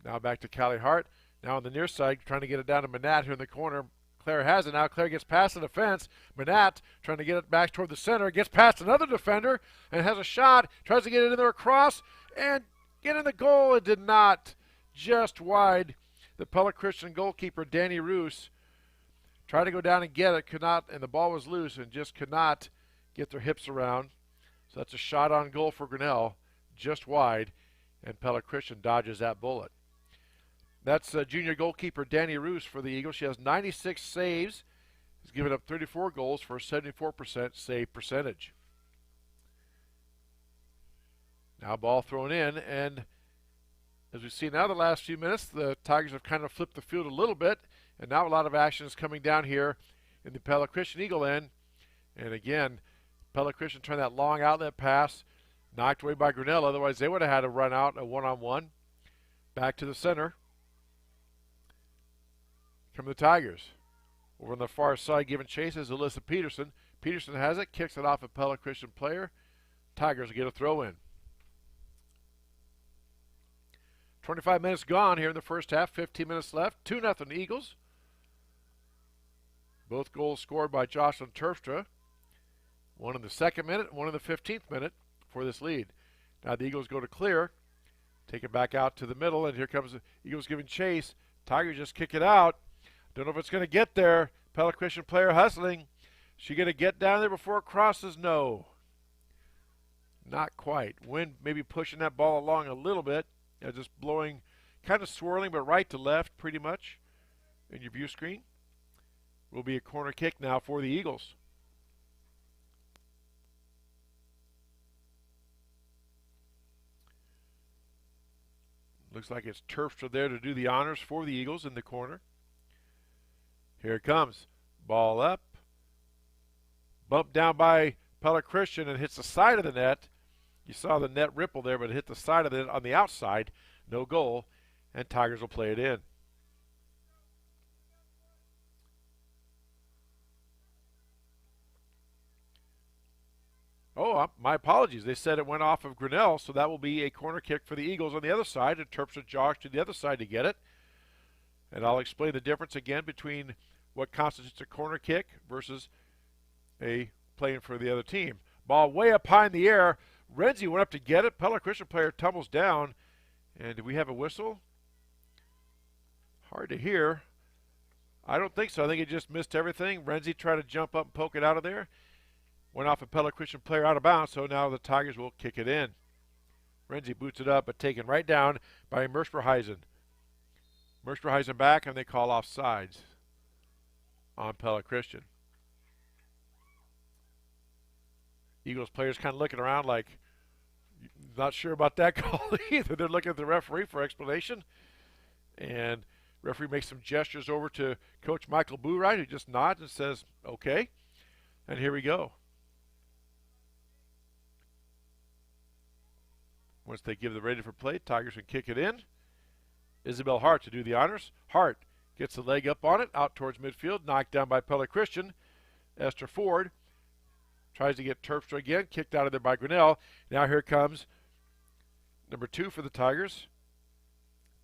Now back to Callie Hart. Now on the near side, trying to get it down to Manat here in the corner. Claire has it now. Claire gets past the defense. Manat trying to get it back toward the center. Gets past another defender and has a shot. Tries to get it in there across and get in the goal. It did not. Just wide. The Pella Christian goalkeeper, Danny Roos, tried to go down and get it. Could not, and the ball was loose and just could not get their hips around. So that's a shot on goal for Grinnell. Just wide. And Pella Christian dodges that bullet. That's junior goalkeeper Danny Roos for the Eagles. She has 96 saves. Has given up 34 goals for a 74% save percentage. Now ball thrown in, and as we see now the last few minutes, the Tigers have kind of flipped the field a little bit, and now a lot of action is coming down here in the Pella Christian Eagle end. And again, Pella Christian trying that long outlet pass, knocked away by Grinnell. Otherwise, they would have had to run out a one-on-one. Back to the center. Come the Tigers. Over on the far side, giving chase is Alyssa Peterson. Peterson has it, kicks it off a Pella Christian player. Tigers get a throw in. 25 minutes gone here in the first half, 15 minutes left. 2-0 Eagles. Both goals scored by Jocelyn Terpstra. One in the second minute, one in the 15th minute for this lead. Now the Eagles go to clear. Take it back out to the middle, and here comes the Eagles giving chase. Tigers just kick it out. Don't know if it's going to get there. Pella Christian player hustling. She going to get down there before it crosses? No. Not quite. Wind maybe pushing that ball along a little bit. Just blowing, kind of swirling, but right to left pretty much in your view screen. Will be a corner kick now for the Eagles. Looks like it's Terpstra there to do the honors for the Eagles in the corner. Here it comes. Ball up. Bumped down by Pella Christian and hits the side of the net. You saw the net ripple there, but it hit the side of the net on the outside. No goal. And Tigers will play it in. Oh, my apologies. They said it went off of Grinnell, so that will be a corner kick for the Eagles on the other side, and Terpstra jogs to the other side to get it. And I'll explain the difference again between what constitutes a corner kick versus a playing for the other team. Ball way up high in the air. Renzi went up to get it. Pella Christian player tumbles down. And do we have a whistle? Hard to hear. I don't think so. I think he just missed everything. Renzi tried to jump up and poke it out of there. Went off a Pella Christian player out of bounds, so now the Tigers will kick it in. Renzi boots it up, but taken right down by Merschberheisen. Merschberheisen back, and they call off sides on Pella Christian. Eagles players kind of looking around like, not sure about that call either. They're looking at the referee for explanation. And referee makes some gestures over to Coach Michael Boorite, who just nods and says, okay. And here we go. Once they give the ready for play, Tigers can kick it in. Isabel Hart to do the honors. Hart gets the leg up on it, out towards midfield, knocked down by Pella Christian. Esther Ford tries to get Terpstra again, kicked out of there by Grinnell. Now here comes number 2 for the Tigers.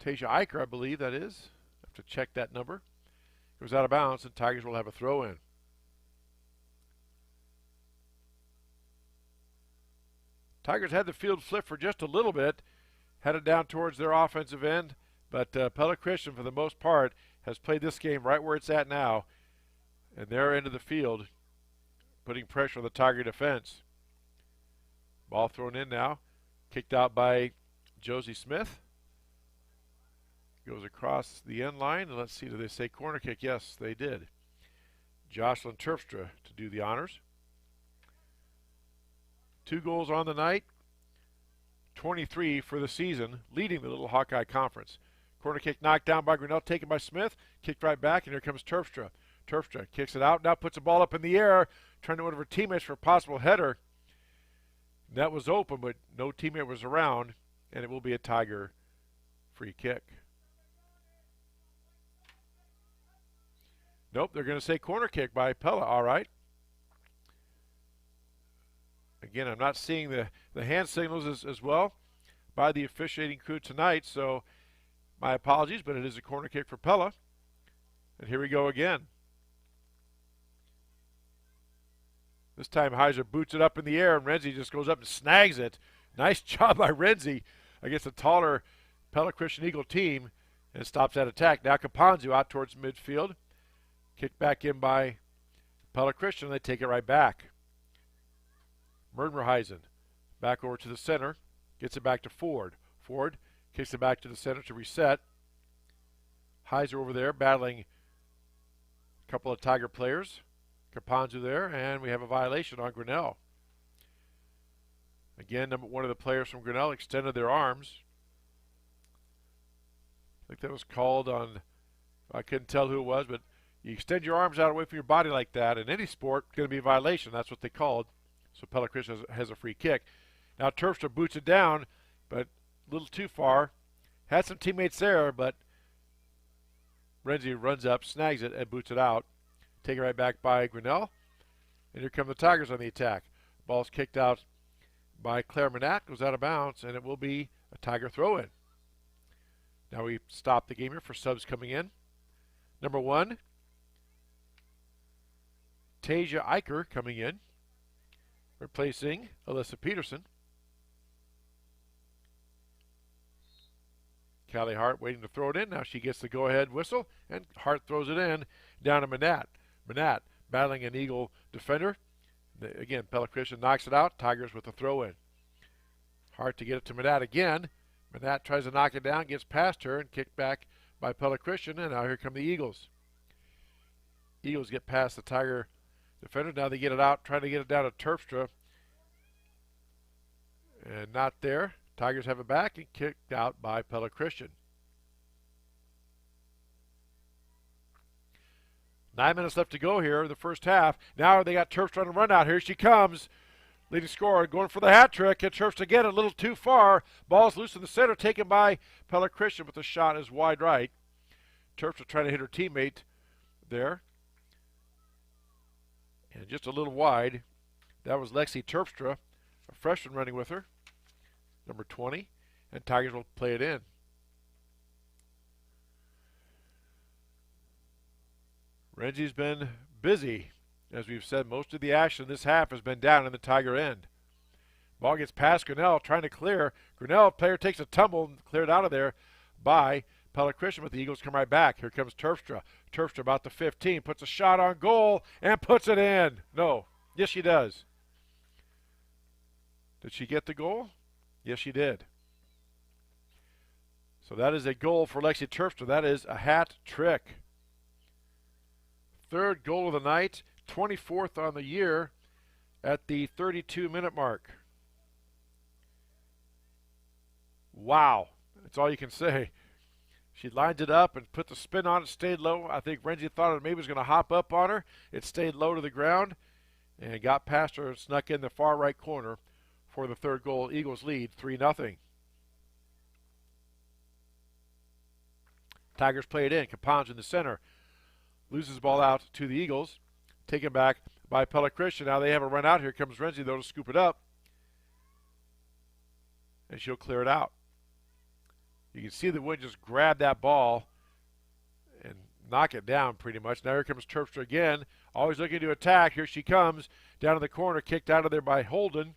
Tasia Eicher, I believe that is. I have to check that number. Goes out of bounds, and Tigers will have a throw in. Tigers had the field flipped for just a little bit, headed down towards their offensive end, but Pella Christian, for the most part, has played this game right where it's at now, and their end of the field, putting pressure on the Tiger defense. Ball thrown in now, kicked out by Josie Smith. Goes across the end line, and let's see, do they say corner kick? Yes, they did. Jocelyn Terpstra to do the honors. 2 goals on the night, 23 for the season, leading the Little Hawkeye Conference. Corner kick knocked down by Grinnell, taken by Smith, kicked right back, and here comes Terpstra. Terpstra kicks it out, now puts the ball up in the air, trying to one of her teammates for a possible header. Net was open, but no teammate was around, and it will be a Tiger free kick. Nope, they're going to say corner kick by Pella. All right. Again, I'm not seeing the hand signals as well by the officiating crew tonight, so my apologies, but it is a corner kick for Pella. And here we go again. This time Heiser boots it up in the air, and Renzi just goes up and snags it. Nice job by Renzi against a taller Pella Christian Eagle team, and stops that attack. Now Caponzo out towards midfield. Kicked back in by Pella Christian, and they take it right back. Mernmerheisen back over to the center, gets it back to Ford. Ford kicks it back to the center to reset. Heiser over there battling a couple of Tiger players. Caponzo there, and we have a violation on Grinnell. Again, one of the players from Grinnell extended their arms. I think that was called on, I couldn't tell who it was, but you extend your arms out away from your body like that in any sport, it's going to be a violation. That's what they called. So Pella Christian has a free kick. Now Terpstra boots it down, but a little too far. Had some teammates there, but Renzi runs up, snags it, and boots it out. Take it right back by Grinnell. And here come the Tigers on the attack. Ball's kicked out by Claire Manat, goes out of bounds, and it will be a Tiger throw-in. Now we stop the game here for subs coming in. Number 1, Tasia Eicher coming in, replacing Alyssa Peterson. Callie Hart waiting to throw it in. Now she gets the go-ahead whistle, and Hart throws it in down to Manat. Manat battling an Eagle defender. Again, Pella Christian knocks it out. Tigers with a throw-in. Hart to get it to Manat again. Manat tries to knock it down, gets past her, and kicked back by Pella Christian, and now here come the Eagles. Eagles get past the Tiger defender. Now they get it out, trying to get it down to Terpstra. And not there. Tigers have it back and kicked out by Pella Christian. 9 minutes left to go here in the first half. Now they got Terpstra on a run out. Here she comes. Leading scorer going for the hat trick. And Terpstra get it a little too far. Ball's loose in the center, taken by Pella Christian, but the shot is wide right. Terpstra trying to hit her teammate there. And just a little wide. That was Lexi Terpstra, a freshman running with her, number 20. And Tigers will play it in. Renzi's been busy. As we've said, most of the action this half has been down in the Tiger end. Ball gets past Grinnell, trying to clear. Grinnell player takes a tumble and cleared out of there by Pella Christian, but the Eagles come right back. Here comes Terpstra. Terpstra about the 15, puts a shot on goal and puts it in. No. Yes, she does. Did she get the goal? Yes, she did. So that is a goal for Lexi Terpstra. That is a hat trick. Third goal of the night, 24th on the year at the 32-minute mark. Wow. That's all you can say. She lined it up and put the spin on it, stayed low. I think Renzi thought it maybe was going to hop up on her. It stayed low to the ground and got past her and snuck in the far right corner for the third goal. Eagles lead 3-0. Tigers play it in. Caponge in the center. Loses the ball out to the Eagles. Taken back by Pella Christian. Now they have a run out. Here comes Renzi, though, to scoop it up. And she'll clear it out. You can see the wind just grab that ball and knock it down pretty much. Now here comes Terpstra again. Always looking to attack. Here she comes. Down in the corner. Kicked out of there by Holden.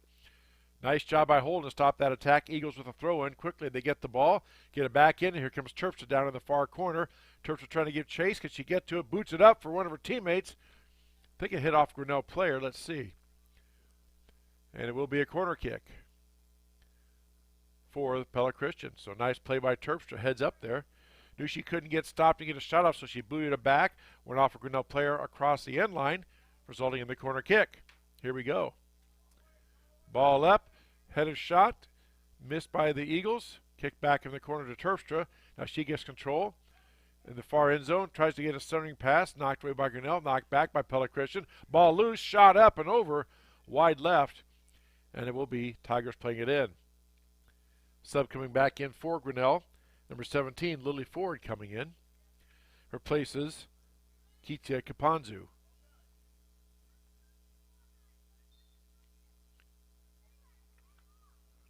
Nice job by Holden to stop that attack. Eagles with a throw-in. Quickly they get the ball. Get it back in. And here comes Terpstra down in the far corner. Terpstra trying to give chase. Can she get to it? Boots it up for one of her teammates. I think it hit off Grinnell player. Let's see. And it will be a corner kick for Pella Christian. So nice play by Terpstra. Heads up there. Knew she couldn't get stopped and get a shot off, so she booted it back. Went off a Grinnell player across the end line, resulting in the corner kick. Here we go. Ball up. Headed shot. Missed by the Eagles. Kick back in the corner to Terpstra. Now she gets control. in the far end zone, tries to get a centering pass, knocked away by Grinnell, knocked back by Pella Christian. Ball loose, shot up and over, wide left, and it will be Tigers playing it in. Sub coming back in for Grinnell, number 17, Lily Ford coming in. Replaces Kitia Kapanzu.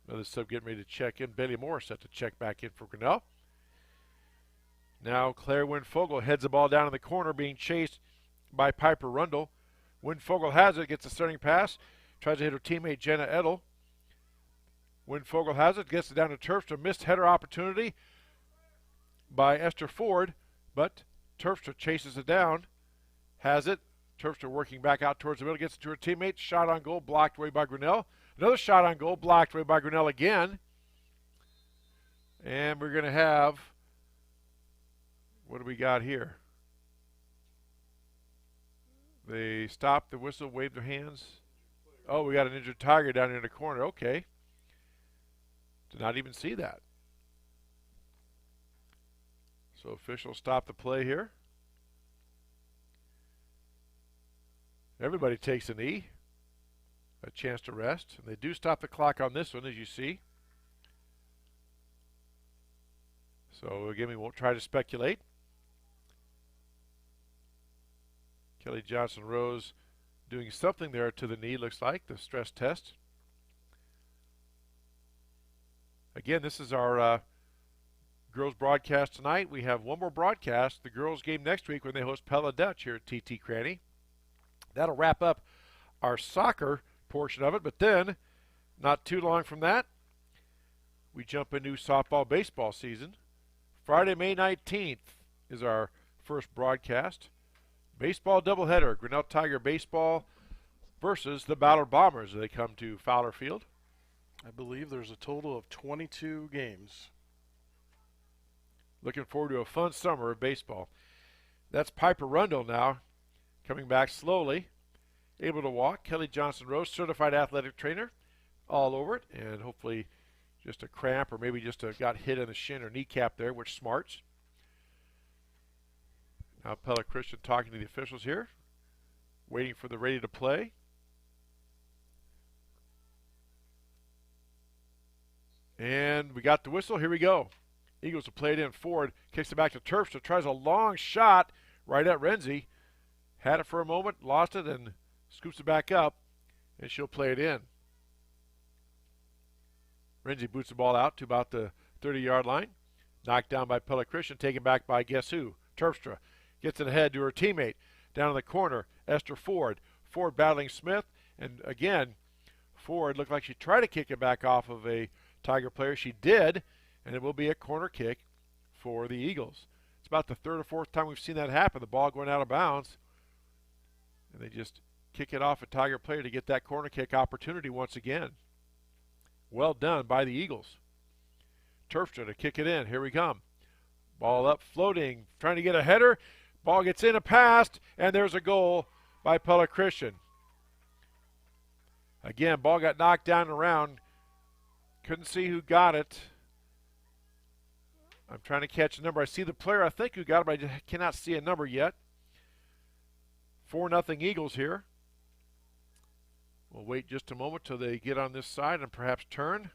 Another sub getting ready to check in. Bailey Moore set to check back in for Grinnell. Now Claire Winfogel heads the ball down in the corner, being chased by Piper Rundle. Winfogel has it, gets a starting pass, tries to hit her teammate Jenna Edel. Winfogel has it, gets it down to Terpstra. Missed header opportunity by Esther Ford, but Terpstra chases it down, has it. Terpstra working back out towards the middle, gets it to her teammate. Shot on goal, blocked away by Grinnell. Another shot on goal, blocked away by Grinnell again. And we're going to have, what do we got here? They stopped the whistle, waved their hands. Oh, we got an injured Tiger down in the corner. Okay. Did not even see that. So officials stop the play here. Everybody takes a knee. A chance to rest. And they do stop the clock on this one, as you see. So again, we won't try to speculate. Kelly Johnson Rose doing something there to the knee, looks like, the stress test. Again, this is our girls broadcast tonight. We have one more broadcast, the girls game next week when they host Pella Dutch here at TT Cranny. That'll wrap up our soccer portion of it, but then, not too long from that, we jump into softball baseball season. Friday, May 19th is our first broadcast. Baseball doubleheader, Grinnell Tiger baseball versus the Ballard Bombers as they come to Fowler Field. I believe there's a total of 22 games. Looking forward to a fun summer of baseball. That's Piper Rundle now, coming back slowly, able to walk. Kelly Johnson Rose, certified athletic trainer, all over it, and hopefully just a cramp or maybe just got hit in the shin or kneecap there, which smarts. Now Pella Christian talking to the officials here, waiting for the ready to play. And we got the whistle. Here we go. Eagles will play it in. Ford kicks it back to Terpstra. Tries a long shot right at Renzi. Had it for a moment, lost it, and scoops it back up. And she'll play it in. Renzi boots the ball out to about the 30-yard line. Knocked down by Pella Christian. Taken back by guess who? Terpstra. Gets it ahead to her teammate. Down in the corner, Esther Ford. Ford battling Smith. And again, Ford looked like she tried to kick it back off of a Tiger player. She did, and it will be a corner kick for the Eagles. It's about the third or fourth time we've seen that happen. The ball going out of bounds, and they just kick it off a Tiger player to get that corner kick opportunity once again. Well done by the Eagles. Terpstra to kick it in. Here we come. Ball up, floating, trying to get a header. Ball gets in, a pass, and there's a goal by Pella Christian. Again, ball got knocked down and around. Couldn't see who got it. I'm trying to catch a number. I see the player I think who got it, but I just cannot see a number yet. 4-0 Eagles here. We'll wait just a moment till they get on this side and perhaps turn.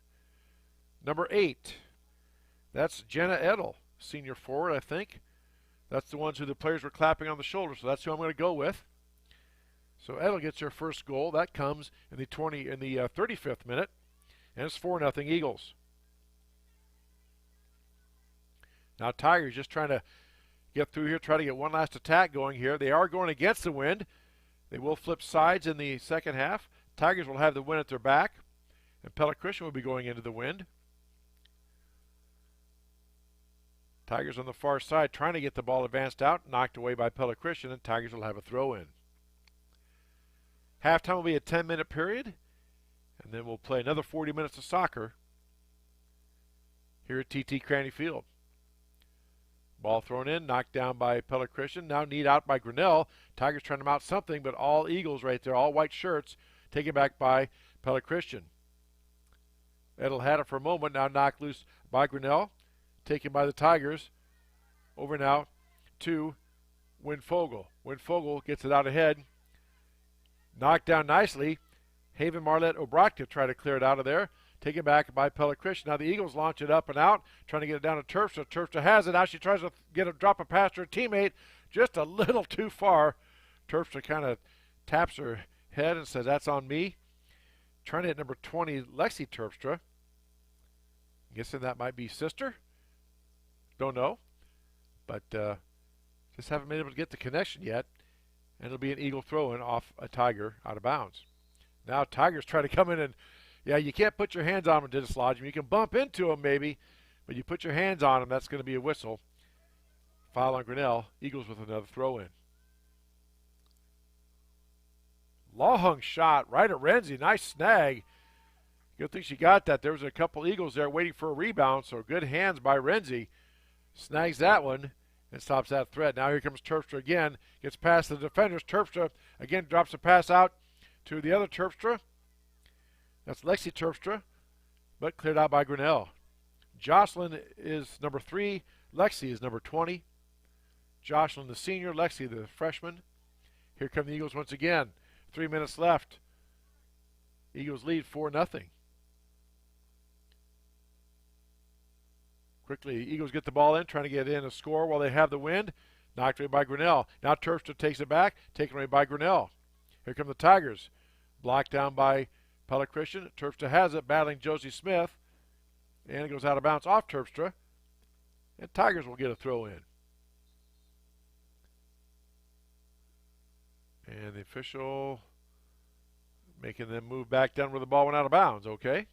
Number 8. That's Jenna Edel, senior forward, I think. That's the ones who the players were clapping on the shoulder, so that's who I'm going to go with. So Edel gets her first goal. That comes in the 35th minute. And it's 4-0 Eagles. Now Tigers just trying to get through here, try to get one last attack going here. They are going against the wind. They will flip sides in the second half. Tigers will have the wind at their back. And Pella Christian will be going into the wind. Tigers on the far side trying to get the ball advanced out, knocked away by Pella Christian, and Tigers will have a throw in. Halftime will be a 10-minute period. And then we'll play another 40 minutes of soccer here at TT Cranny Field. Ball thrown in, knocked down by Pella Christian. Now kneed out by Grinnell. Tigers trying to mount something, but all Eagles right there, all white shirts, taken back by Pella Christian. Edel had it for a moment, now knocked loose by Grinnell. Taken by the Tigers. Over now to Winfogel. Winfogel gets it out ahead. Knocked down nicely. Haven Marlette Obratka try to clear it out of there. Taken back by Pella Christian. Now the Eagles launch it up and out, trying to get it down to Terpstra. Terpstra has it. Now she tries to drop a pass to her teammate, just a little too far. Terpstra kind of taps her head and says, "That's on me." Trying to hit number 20, Lexi Terpstra. Guessing that might be sister. Don't know. But just haven't been able to get the connection yet. And it'll be an Eagle throw-in off a Tiger out of bounds. Now Tigers try to come in and, yeah, you can't put your hands on them and dislodge them. You can bump into them maybe, but you put your hands on them, that's going to be a whistle. Foul on Grinnell. Eagles with another throw-in. Law-hung shot right at Renzi. Nice snag. Good thing she got that. There was a couple Eagles there waiting for a rebound, so good hands by Renzi. Snags that one and stops that threat. Now here comes Terpstra again. Gets past the defenders. Terpstra again drops a pass out to the other Terpstra. That's Lexi Terpstra, but cleared out by Grinnell. Jocelyn is number 3. Lexi is number 20. Jocelyn the senior, Lexi the freshman. Here come the Eagles once again. 3 minutes left. Eagles lead 4-0. Quickly, Eagles get the ball in, trying to get in a score while they have the wind. Knocked away by Grinnell. Now Terpstra takes it back, taken away by Grinnell. Here come the Tigers. Blocked down by Pella Christian. Terpstra has it, battling Josie Smith. And it goes out of bounds off Terpstra. And Tigers will get a throw in. And the official making them move back down where the ball went out of bounds. Okay.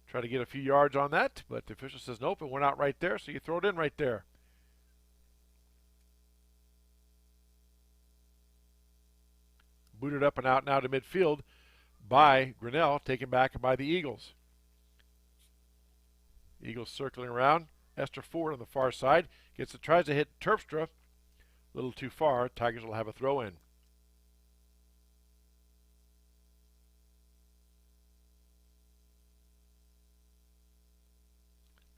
Try to get a few yards on that, but the official says nope, it went out right there, so you throw it in right there. Booted up and out now to midfield by Grinnell, taken back by the Eagles. Eagles circling around. Esther Ford on the far side. Tries to hit Terpstra. A little too far. Tigers will have a throw in.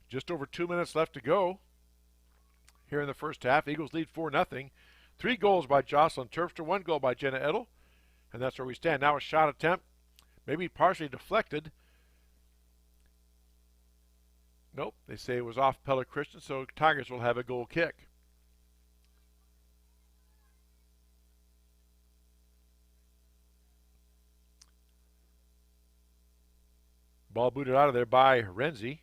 Just over 2 minutes left to go here in the first half. Eagles lead 4-0. 3 goals by Jocelyn Terpstra, 1 goal by Jenna Edel. And that's where we stand. Now a shot attempt, maybe partially deflected. Nope, they say it was off Pella Christian, so Tigers will have a goal kick. Ball booted out of there by Renzi.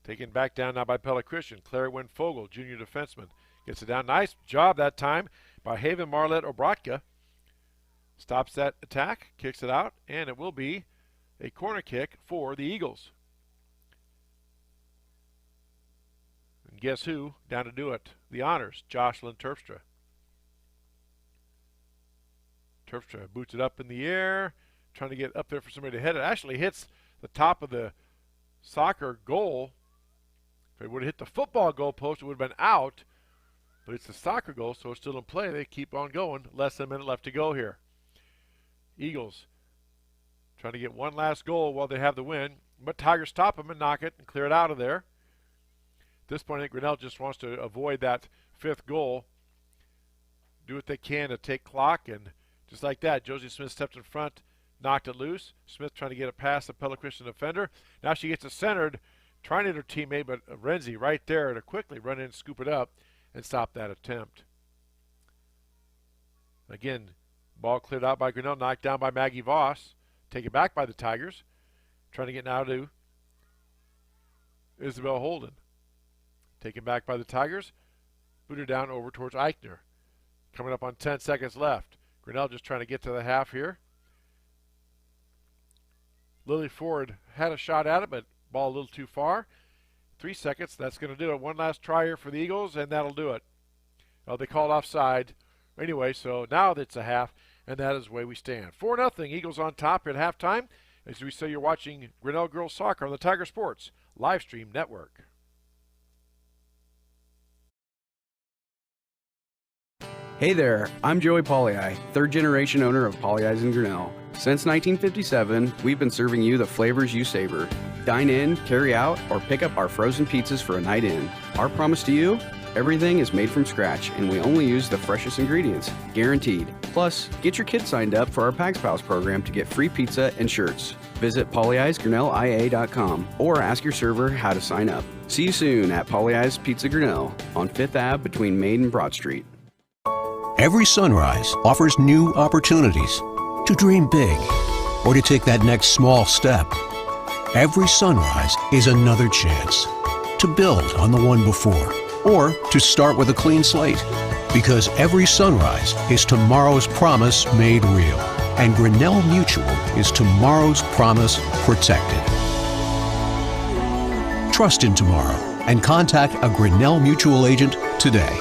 Taken back down now by Pella Christian. Clary Winfogel, junior defenseman. Gets it down. Nice job that time by Haven Marlette Obratka. Stops that attack, kicks it out, and it will be a corner kick for the Eagles. And guess who down to do it? The honors, Jocelyn Terpstra. Terpstra boots it up in the air, trying to get up there for somebody to hit it. Actually hits the top of the soccer goal. If it would have hit the football goal post, it would have been out. But it's the soccer goal, so it's still in play. They keep on going. Less than a minute left to go here. Eagles trying to get one last goal while they have the win. But Tigers stop them and knock it and clear it out of there. At this point, I think Grinnell just wants to avoid that 5th goal. Do what they can to take clock. And just like that, Josie Smith stepped in front, knocked it loose. Smith trying to get it past the Pella Christian defender. Now she gets it centered, trying to hit her teammate, but Renzi right there to quickly run in, scoop it up, and stop that attempt. Again, ball cleared out by Grinnell, knocked down by Maggie Voss. Taken back by the Tigers. Trying to get now to Isabel Holden. Taken back by the Tigers. Booted down over towards Eichner. Coming up on 10 seconds left. Grinnell just trying to get to the half here. Lily Ford had a shot at it, but ball a little too far. 3 seconds. That's going to do it. One last try here for the Eagles, and that'll do it. Well, they called offside. Anyway, so now it's a half, and that is the way we stand. 4-0. Eagles on top at halftime. As we say, you're watching Grinnell Girls Soccer on the Tiger Sports live stream network. Hey there, I'm Joey Pollyi, 3rd generation owner of Pollyi's in Grinnell. Since 1957, we've been serving you the flavors you savor. Dine in, carry out, or pick up our frozen pizzas for a night in. Our promise to you? Everything is made from scratch, and we only use the freshest ingredients, guaranteed. Plus, get your kids signed up for our Pags Pals program to get free pizza and shirts. Visit polyeisgrinnellia.com or ask your server how to sign up. See you soon at Polly Eyes Pizza Grinnell on 5th Ave between Main and Broad Street. Every sunrise offers new opportunities to dream big or to take that next small step. Every sunrise is another chance to build on the one before or to start with a clean slate, because every sunrise is tomorrow's promise made real, and Grinnell Mutual is tomorrow's promise protected. Trust in tomorrow and contact a Grinnell Mutual agent today.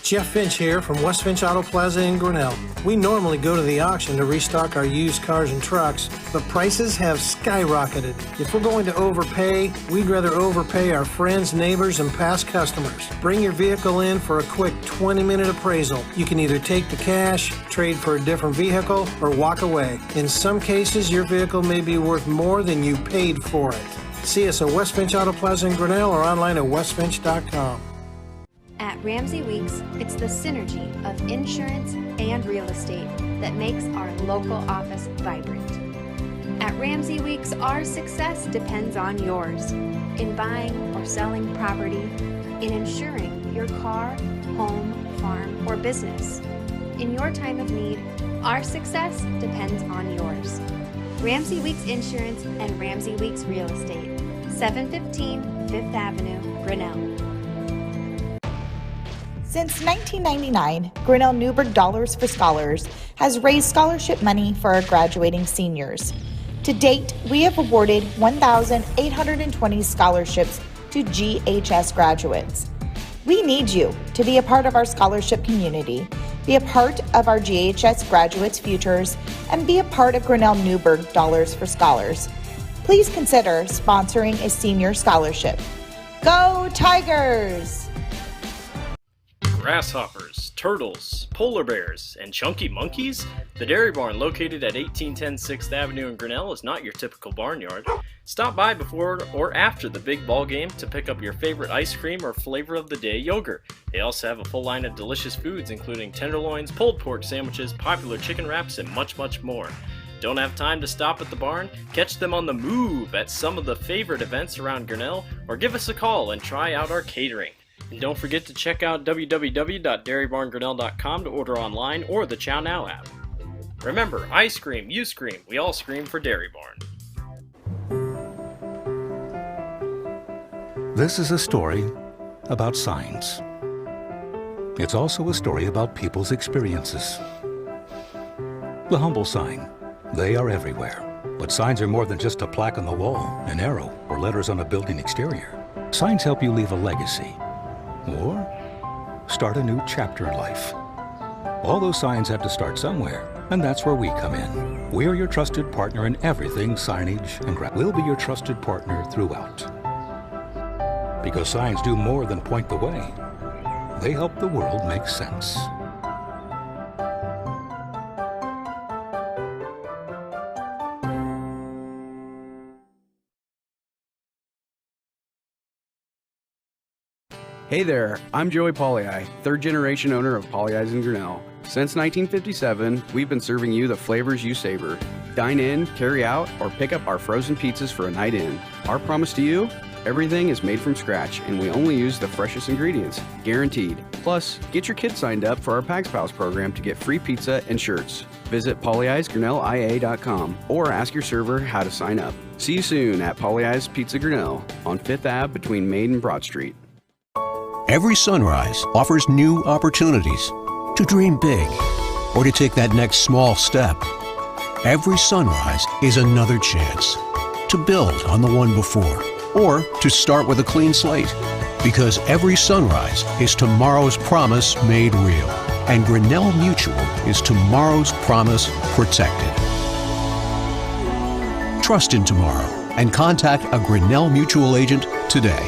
Jeff Finch here from West Finch Auto Plaza in Grinnell. We normally go to the auction to restock our used cars and trucks, but prices have skyrocketed. If we're going to overpay, we'd rather overpay our friends, neighbors, and past customers. Bring your vehicle in for a quick 20-minute appraisal. You can either take the cash, trade for a different vehicle, or walk away. In some cases, your vehicle may be worth more than you paid for it. See us at West Finch Auto Plaza in Grinnell or online at westfinch.com. At Ramsey Weeks, it's the synergy of insurance and real estate that makes our local office vibrant. At Ramsey Weeks, our success depends on yours in buying or selling property, in insuring your car, home, farm, or business. In your time of need, our success depends on yours. Ramsey Weeks Insurance and Ramsey Weeks Real Estate, 715 5th Avenue, Grinnell. Since 1999, Grinnell Newberg Dollars for Scholars has raised scholarship money for our graduating seniors. To date, we have awarded 1,820 scholarships to GHS graduates. We need you to be a part of our scholarship community, be a part of our GHS graduates' futures, and be a part of Grinnell Newberg Dollars for Scholars. Please consider sponsoring a senior scholarship. Go Tigers! Grasshoppers, turtles, polar bears, and chunky monkeys? The Dairy Barn, located at 1810 6th Avenue in Grinnell, is not your typical barnyard. Stop by before or after the big ball game to pick up your favorite ice cream or flavor of the day yogurt. They also have a full line of delicious foods, including tenderloins, pulled pork sandwiches, popular chicken wraps, and much, much more. Don't have time to stop at the barn? Catch them on the move at some of the favorite events around Grinnell, or give us a call and try out our catering. And don't forget to check out www.dairybarngrinnell.com to order online or the Chow Now app. Remember, I scream, you scream, we all scream for Dairy Barn. This is a story about signs. It's also a story about people's experiences. The humble sign. They are everywhere. But signs are more than just a plaque on the wall, an arrow, or letters on a building exterior. Signs help you leave a legacy or start a new chapter in life. All those signs have to start somewhere, and that's where we come in. We're your trusted partner in everything signage and we'll be your trusted partner throughout. Because signs do more than point the way. They help the world make sense. Hey there, I'm Joey Pollyi, third generation owner of Polly Eyes in Grinnell. Since 1957, we've been serving you the flavors you savor. Dine in, carry out, or pick up our frozen pizzas for a night in. Our promise to you? Everything is made from scratch, and we only use the freshest ingredients, guaranteed. Plus, get your kids signed up for our Pags Pals program to get free pizza and shirts. Visit polyeisgrinnellia.com or ask your server how to sign up. See you soon at Polly Eyes Pizza Grinnell on 5th Ave between Main and Broad Street. Every sunrise offers new opportunities to dream big or to take that next small step. Every sunrise is another chance to build on the one before or to start with a clean slate, because every sunrise is tomorrow's promise made real, and Grinnell Mutual is tomorrow's promise protected. Trust in tomorrow and contact a Grinnell Mutual agent today.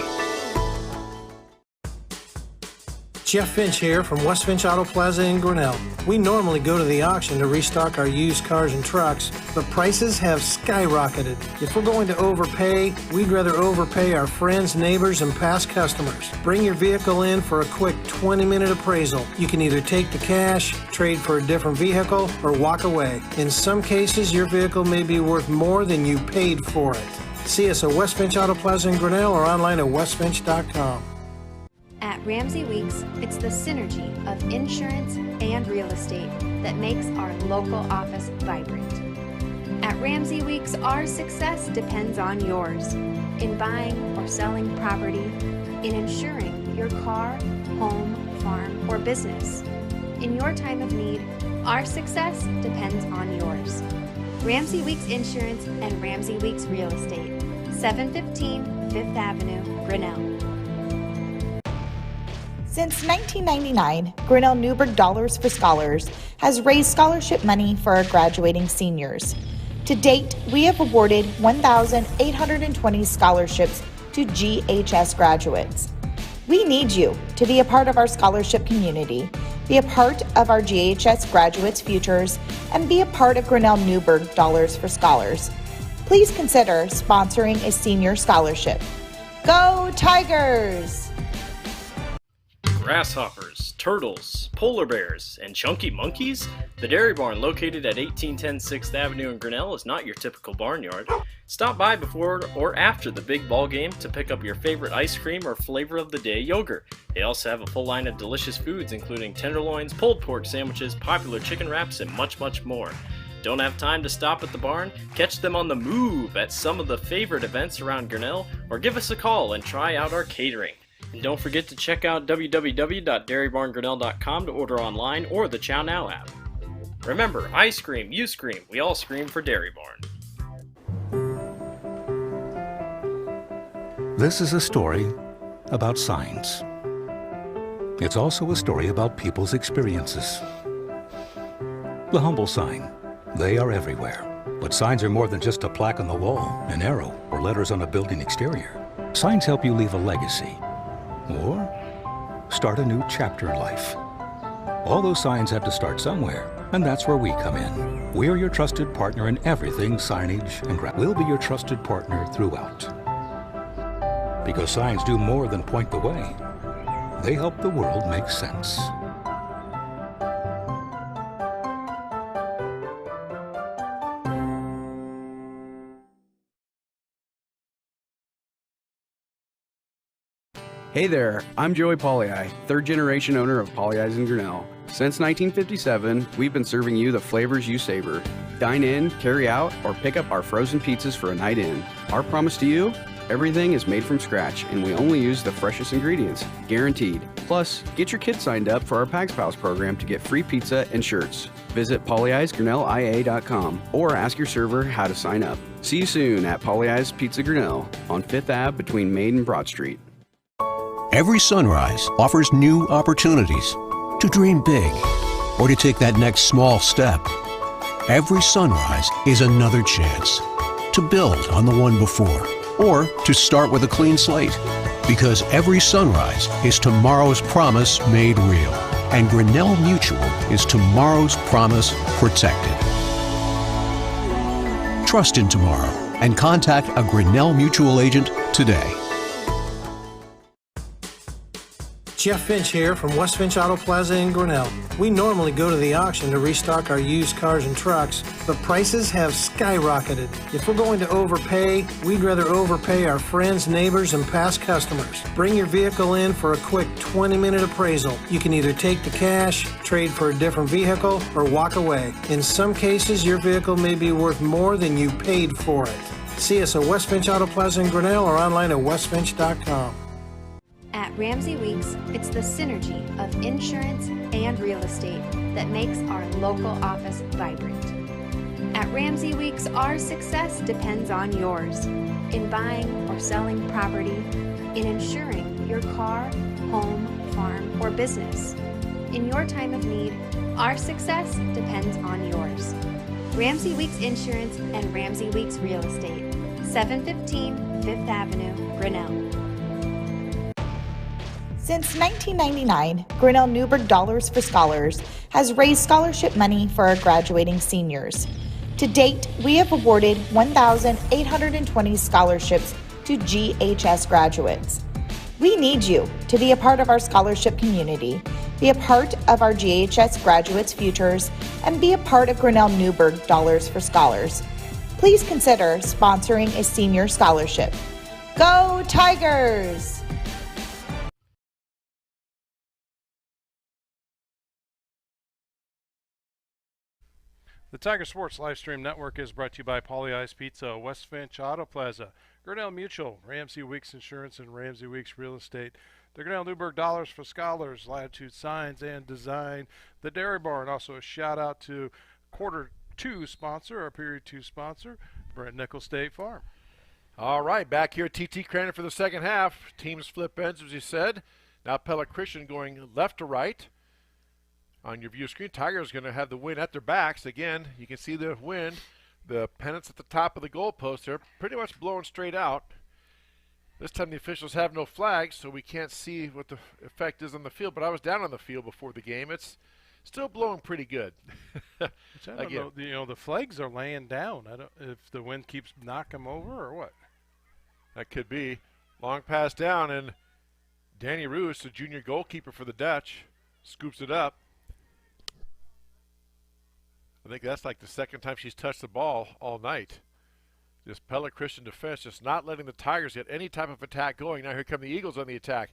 Jeff Finch here from West Finch Auto Plaza in Grinnell. We normally go to the auction to restock our used cars and trucks, but prices have skyrocketed. If we're going to overpay, we'd rather overpay our friends, neighbors, and past customers. Bring your vehicle in for a quick 20-minute appraisal. You can either take the cash, trade for a different vehicle, or walk away. In some cases, your vehicle may be worth more than you paid for it. See us at West Finch Auto Plaza in Grinnell or online at westfinch.com. At Ramsey Weeks, it's the synergy of insurance and real estate that makes our local office vibrant. At Ramsey Weeks, our success depends on yours in buying or selling property, in insuring your car, home, farm, or business. In your time of need, our success depends on yours. Ramsey Weeks Insurance and Ramsey Weeks Real Estate, 715 Fifth Avenue, Grinnell. Since 1999, Grinnell Newburgh Dollars for Scholars has raised scholarship money for our graduating seniors. To date, we have awarded 1,820 scholarships to GHS graduates. We need you to be a part of our scholarship community, be a part of our GHS graduates' futures, and be a part of Grinnell Newburgh Dollars for Scholars. Please consider sponsoring a senior scholarship. Go Tigers! Grasshoppers, turtles, polar bears, and chunky monkeys? The Dairy Barn, located at 1810 6th Avenue in Grinnell, is not your typical barnyard. Stop by before or after the big ball game to pick up your favorite ice cream or flavor of the day yogurt. They also have a full line of delicious foods, including tenderloins, pulled pork sandwiches, popular chicken wraps, and much, much more. Don't have time to stop at the barn? Catch them on the move at some of the favorite events around Grinnell, or give us a call and try out our catering. And don't forget to check out www.dairybarngrinnell.com to order online or the Chow Now app. Remember, I scream, you scream, we all scream for Dairy Barn. This is a story about signs. It's also a story about people's experiences. The humble sign. They are everywhere. But signs are more than just a plaque on the wall, an arrow, or letters on a building exterior. Signs help you leave a legacy or start a new chapter in life. All those signs have to start somewhere, and that's where we come in. We're your trusted partner in everything signage and we'll be your trusted partner throughout. Because signs do more than point the way. They help the world make sense. Hey there, I'm Joey Pollei, third generation owner of Polley's in Grinnell. Since 1957, we've been serving you the flavors you savor. Dine in, carry out, or pick up our frozen pizzas for a night in. Our promise to you? Everything is made from scratch, and we only use the freshest ingredients, guaranteed. Plus, get your kids signed up for our Pags Pals program to get free pizza and shirts. Visit polleisgrinnellia.com or ask your server how to sign up. See you soon at Polley's Pizza Grinnell on 5th Ave between Main and Broad Street. Every sunrise offers new opportunities to dream big or to take that next small step. Every sunrise is another chance to build on the one before or to start with a clean slate. Because every sunrise is tomorrow's promise made real. And Grinnell Mutual is tomorrow's promise protected. Trust in tomorrow and contact a Grinnell Mutual agent today. Jeff Finch here from West Finch Auto Plaza in Grinnell. We normally go to the auction to restock our used cars and trucks, but prices have skyrocketed. If we're going to overpay, we'd rather overpay our friends, neighbors, and past customers. Bring your vehicle in for a quick 20-minute appraisal. You can either take the cash, trade for a different vehicle, or walk away. In some cases, your vehicle may be worth more than you paid for it. See us at West Finch Auto Plaza in Grinnell or online at westfinch.com. At Ramsey Weeks, it's the synergy of insurance and real estate that makes our local office vibrant. At Ramsey Weeks, our success depends on yours in buying or selling property, in insuring your car, home, farm, or business. In your time of need, our success depends on yours. Ramsey Weeks Insurance and Ramsey Weeks Real Estate, 715 Fifth Avenue, Grinnell. Since 1999, Grinnell Newberg Dollars for Scholars has raised scholarship money for our graduating seniors. To date, we have awarded 1,820 scholarships to GHS graduates. We need you to be a part of our scholarship community, be a part of our GHS graduates' futures, and be a part of Grinnell Newberg Dollars for Scholars. Please consider sponsoring a senior scholarship. Go Tigers! The Tiger Sports Livestream Network is brought to you by Paulie Ice Pizza, West Finch Auto Plaza, Grinnell Mutual, Ramsey Weeks Insurance, and Ramsey Weeks Real Estate, the Grinnell Newberg Dollars for Scholars, Latitude Signs and Design, the Dairy Bar, and also a shout out to Quarter 2 sponsor, our Period 2 sponsor, Brent Nickel State Farm. All right, back here at TT Crandon for the second half. Teams flip ends, as you said. Now Pella Christian going left to right. On your view screen, Tigers going to have the wind at their backs. Again, you can see the wind. The pennants at the top of the goalpost are pretty much blowing straight out. This time the officials have no flags, so we can't see what the effect is on the field. But I was down on the field before the game. It's still blowing pretty good. I don't know, the flags are laying down. I don't if the wind keeps knocking them over or what. That could be. Long pass down, and Danny Roos, the junior goalkeeper for the Dutch, scoops it up. I think that's like the second time she's touched the ball all night. Just Pella Christian defense, just not letting the Tigers get any type of attack going. Now here come the Eagles on the attack.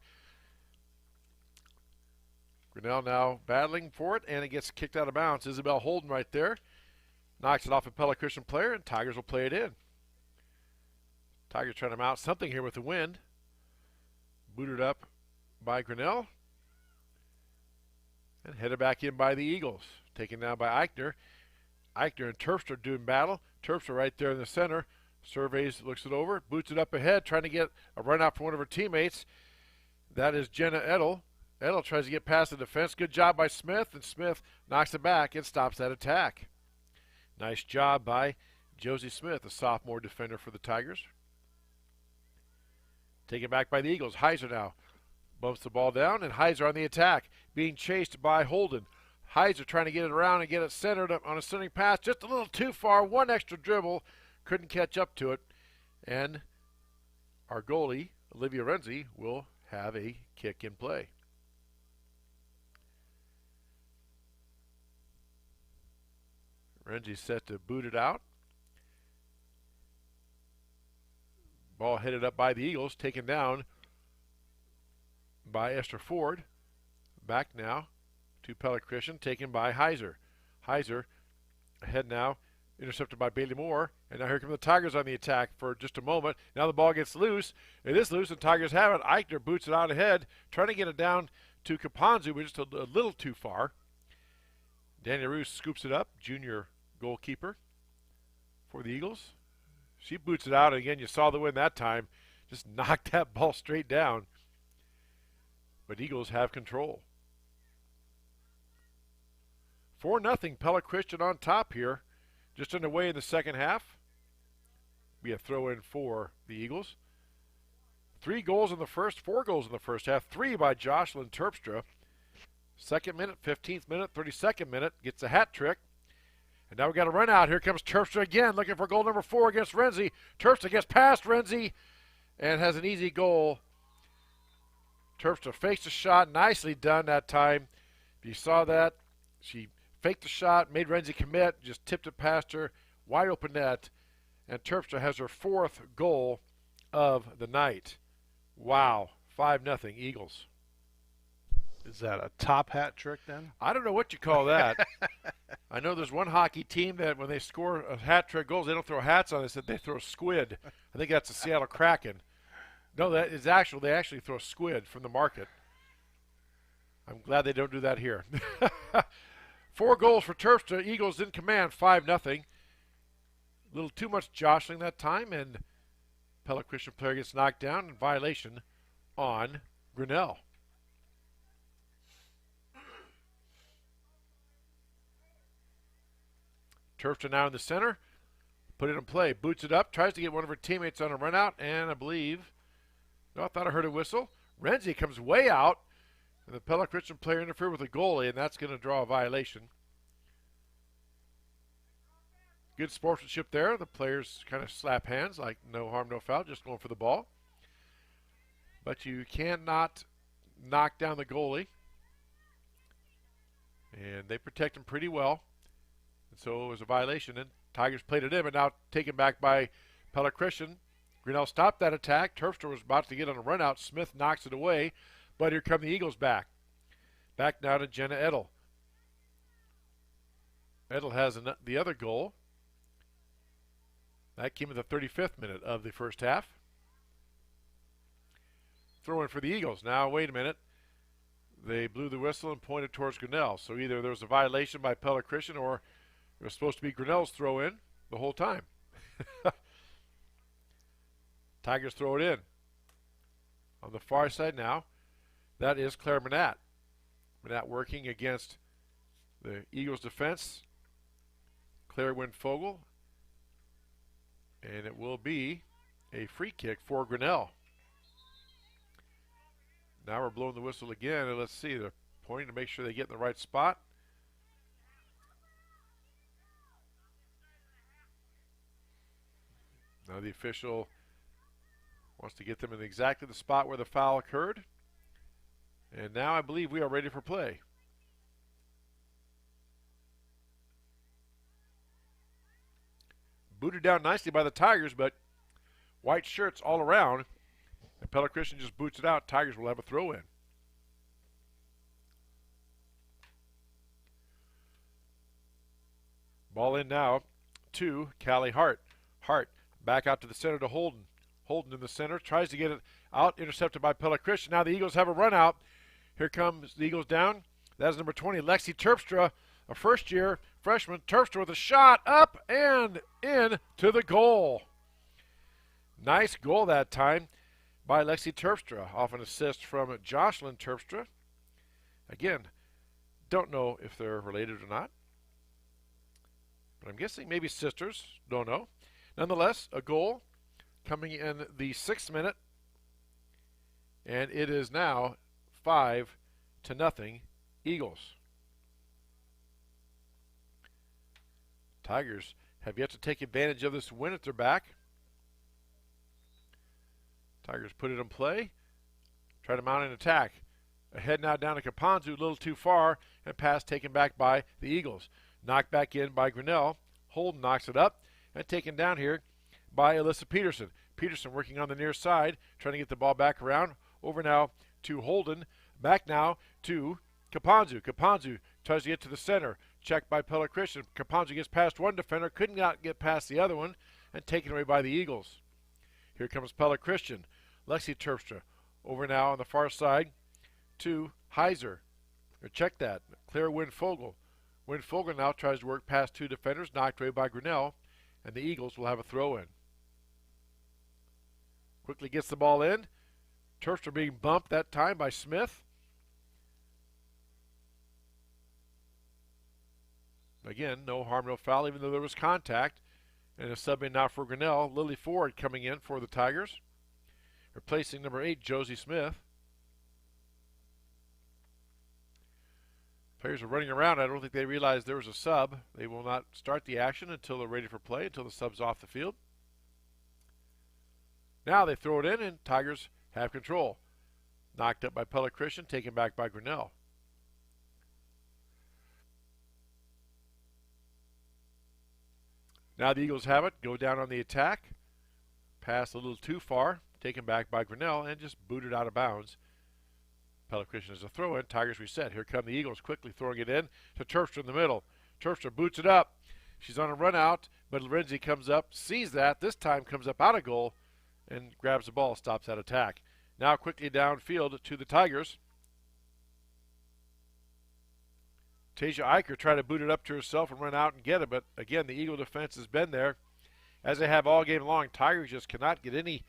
Grinnell now battling for it, and it gets kicked out of bounds. Isabel Holden right there. Knocks it off a Pella Christian player, and Tigers will play it in. Tigers trying to mount something here with the wind. Booted up by Grinnell. And headed back in by the Eagles. Taken down by Eichner. Eichner and Terpstra doing battle. Terpstra right there in the center. Surveys, looks it over, boots it up ahead, trying to get a run out from one of her teammates. That is Jenna Edel. Edel tries to get past the defense. Good job by Smith, and Smith knocks it back and stops that attack. Nice job by Josie Smith, a sophomore defender for the Tigers. Taken back by the Eagles. Heiser now bumps the ball down, and Heiser on the attack, being chased by Holden. Heiser trying to get it around and get it centered up on a centering pass. Just a little too far. One extra dribble. Couldn't catch up to it. And our goalie, Olivia Renzi, will have a kick in play. Renzi set to boot it out. Ball headed up by the Eagles, taken down by Esther Ford. Back now to Pella Christian, taken by Heiser. Heiser ahead now, intercepted by Bailey Moore. And now here come the Tigers on the attack for just a moment. Now the ball gets loose. It is loose, and Tigers have it. Eichner boots it out ahead, trying to get it down to Kapanzu, but just a little too far. Danny Roos scoops it up, junior goalkeeper for the Eagles. She boots it out, and again, you saw the win that time. Just knocked that ball straight down. But Eagles have control. 4-0 Pella Christian on top here. Just underway in the second half. Be a throw in for the Eagles. 3 goals in the first, 4 goals in the first half. 3 by Jocelyn Terpstra. 2nd minute, 15th minute, 32nd minute. Gets a hat trick. And now we got a run out. Here comes Terpstra again, looking for goal number 4 against Renzi. Terpstra gets past Renzi and has an easy goal. Terpstra fakes the shot. Nicely done that time. If you saw that, she faked the shot, made Renzi commit, just tipped it past her. Wide open net. And Terpstra has her 4th goal of the night. Wow. 5-0 Eagles. Is that a top hat trick then? I don't know what you call that. I know there's one hockey team that when they score a hat trick goals, they don't throw hats on it. They throw a squid. I think that's the Seattle Kraken. No, that is actual. They actually throw a squid from the market. I'm glad they don't do that here. 4 goals for Terpstra. Eagles in command, 5-0. A little too much jostling that time, and Pella Christian player gets knocked down in violation on Grinnell. Terpstra now in the center. Put it in play. Boots it up. Tries to get one of her teammates on a run out. And I believe, no, I thought I heard a whistle. Renzi comes way out. And the Pella Christian player interfered with the goalie, and that's going to draw a violation. Good sportsmanship there. The players kind of slap hands, like no harm, no foul, just going for the ball. But you cannot knock down the goalie. And they protect him pretty well. And so it was a violation. And Tigers played it in, but now taken back by Pella Christian. Grinnell stopped that attack. Terpstra was about to get on a run out. Smith knocks it away. But here come the Eagles back. Back now to Jenna Edel. Edel has the other goal. That came in the 35th minute of the first half. Throw in for the Eagles. Now, wait a minute. They blew the whistle and pointed towards Grinnell. So either there was a violation by Pella Christian or it was supposed to be Grinnell's throw in the whole time. Tigers throw it in. On the far side now, that is Claire Manat. Manat working against the Eagles defense. Claire Winfogel. And it will be a free kick for Grinnell. Now we're blowing the whistle again, and let's see, they're pointing to make sure they get in the right spot. Now the official wants to get them in exactly the spot where the foul occurred. And now I believe we are ready for play. Booted down nicely by the Tigers, but white shirts all around. And Pella Christian just boots it out. Tigers will have a throw in. Ball in now to Callie Hart. Hart back out to the center to Holden. Holden in the center, tries to get it out, intercepted by Pella Christian. Now the Eagles have a run out. Here comes the Eagles down. That is number 20, Lexi Terpstra, a first-year freshman. Terpstra with a shot up and in to the goal. Nice goal that time by Lexi Terpstra, off an assist from Jocelyn Terpstra. Again, don't know if they're related or not, but I'm guessing maybe sisters, don't know. Nonetheless, a goal coming in the 6th minute, and it is now 5-0 Eagles. Tigers have yet to take advantage of this win at their back. Tigers put it in play, try to mount an attack. Ahead now down to Kapanzu, a little too far, and pass taken back by the Eagles. Knocked back in by Grinnell. Holden knocks it up, and taken down here by Alyssa Peterson. Peterson working on the near side, trying to get the ball back around. Over now to Holden. Back now to Kapanzu. Kapanzu tries to get to the center. Checked by Pella Christian. Kapanzu gets past one defender, could not get past the other one, and taken away by the Eagles. Here comes Pella Christian. Lexi Terpstra over now on the far side to Heiser. Check that. Claire Winfogel. Winfogel now tries to work past two defenders, knocked away by Grinnell, and the Eagles will have a throw-in. Quickly gets the ball in. Terpstra being bumped that time by Smith. Again, no harm, no foul, even though there was contact. And a sub in now for Grinnell. Lily Ford coming in for the Tigers, replacing number 8, Josie Smith. Players are running around. I don't think they realize there was a sub. They will not start the action until they're ready for play, until the sub's off the field. Now they throw it in, and Tigers have control. Knocked up by Pella Christian, taken back by Grinnell. Now the Eagles have it, go down on the attack. Pass a little too far, taken back by Grinnell, and just booted out of bounds. Pella Christian is a throw-in. Tigers reset. Here come the Eagles, quickly throwing it in to Terpstra in the middle. Terpstra boots it up. She's on a run out, but Lorenzi comes up, sees that, this time comes up out of goal, and grabs the ball, stops that attack. Now quickly downfield to the Tigers. Tasia Eicher tried to boot it up to herself and run out and get it, but again, the Eagle defense has been there, as they have all game long. Tigers just cannot get any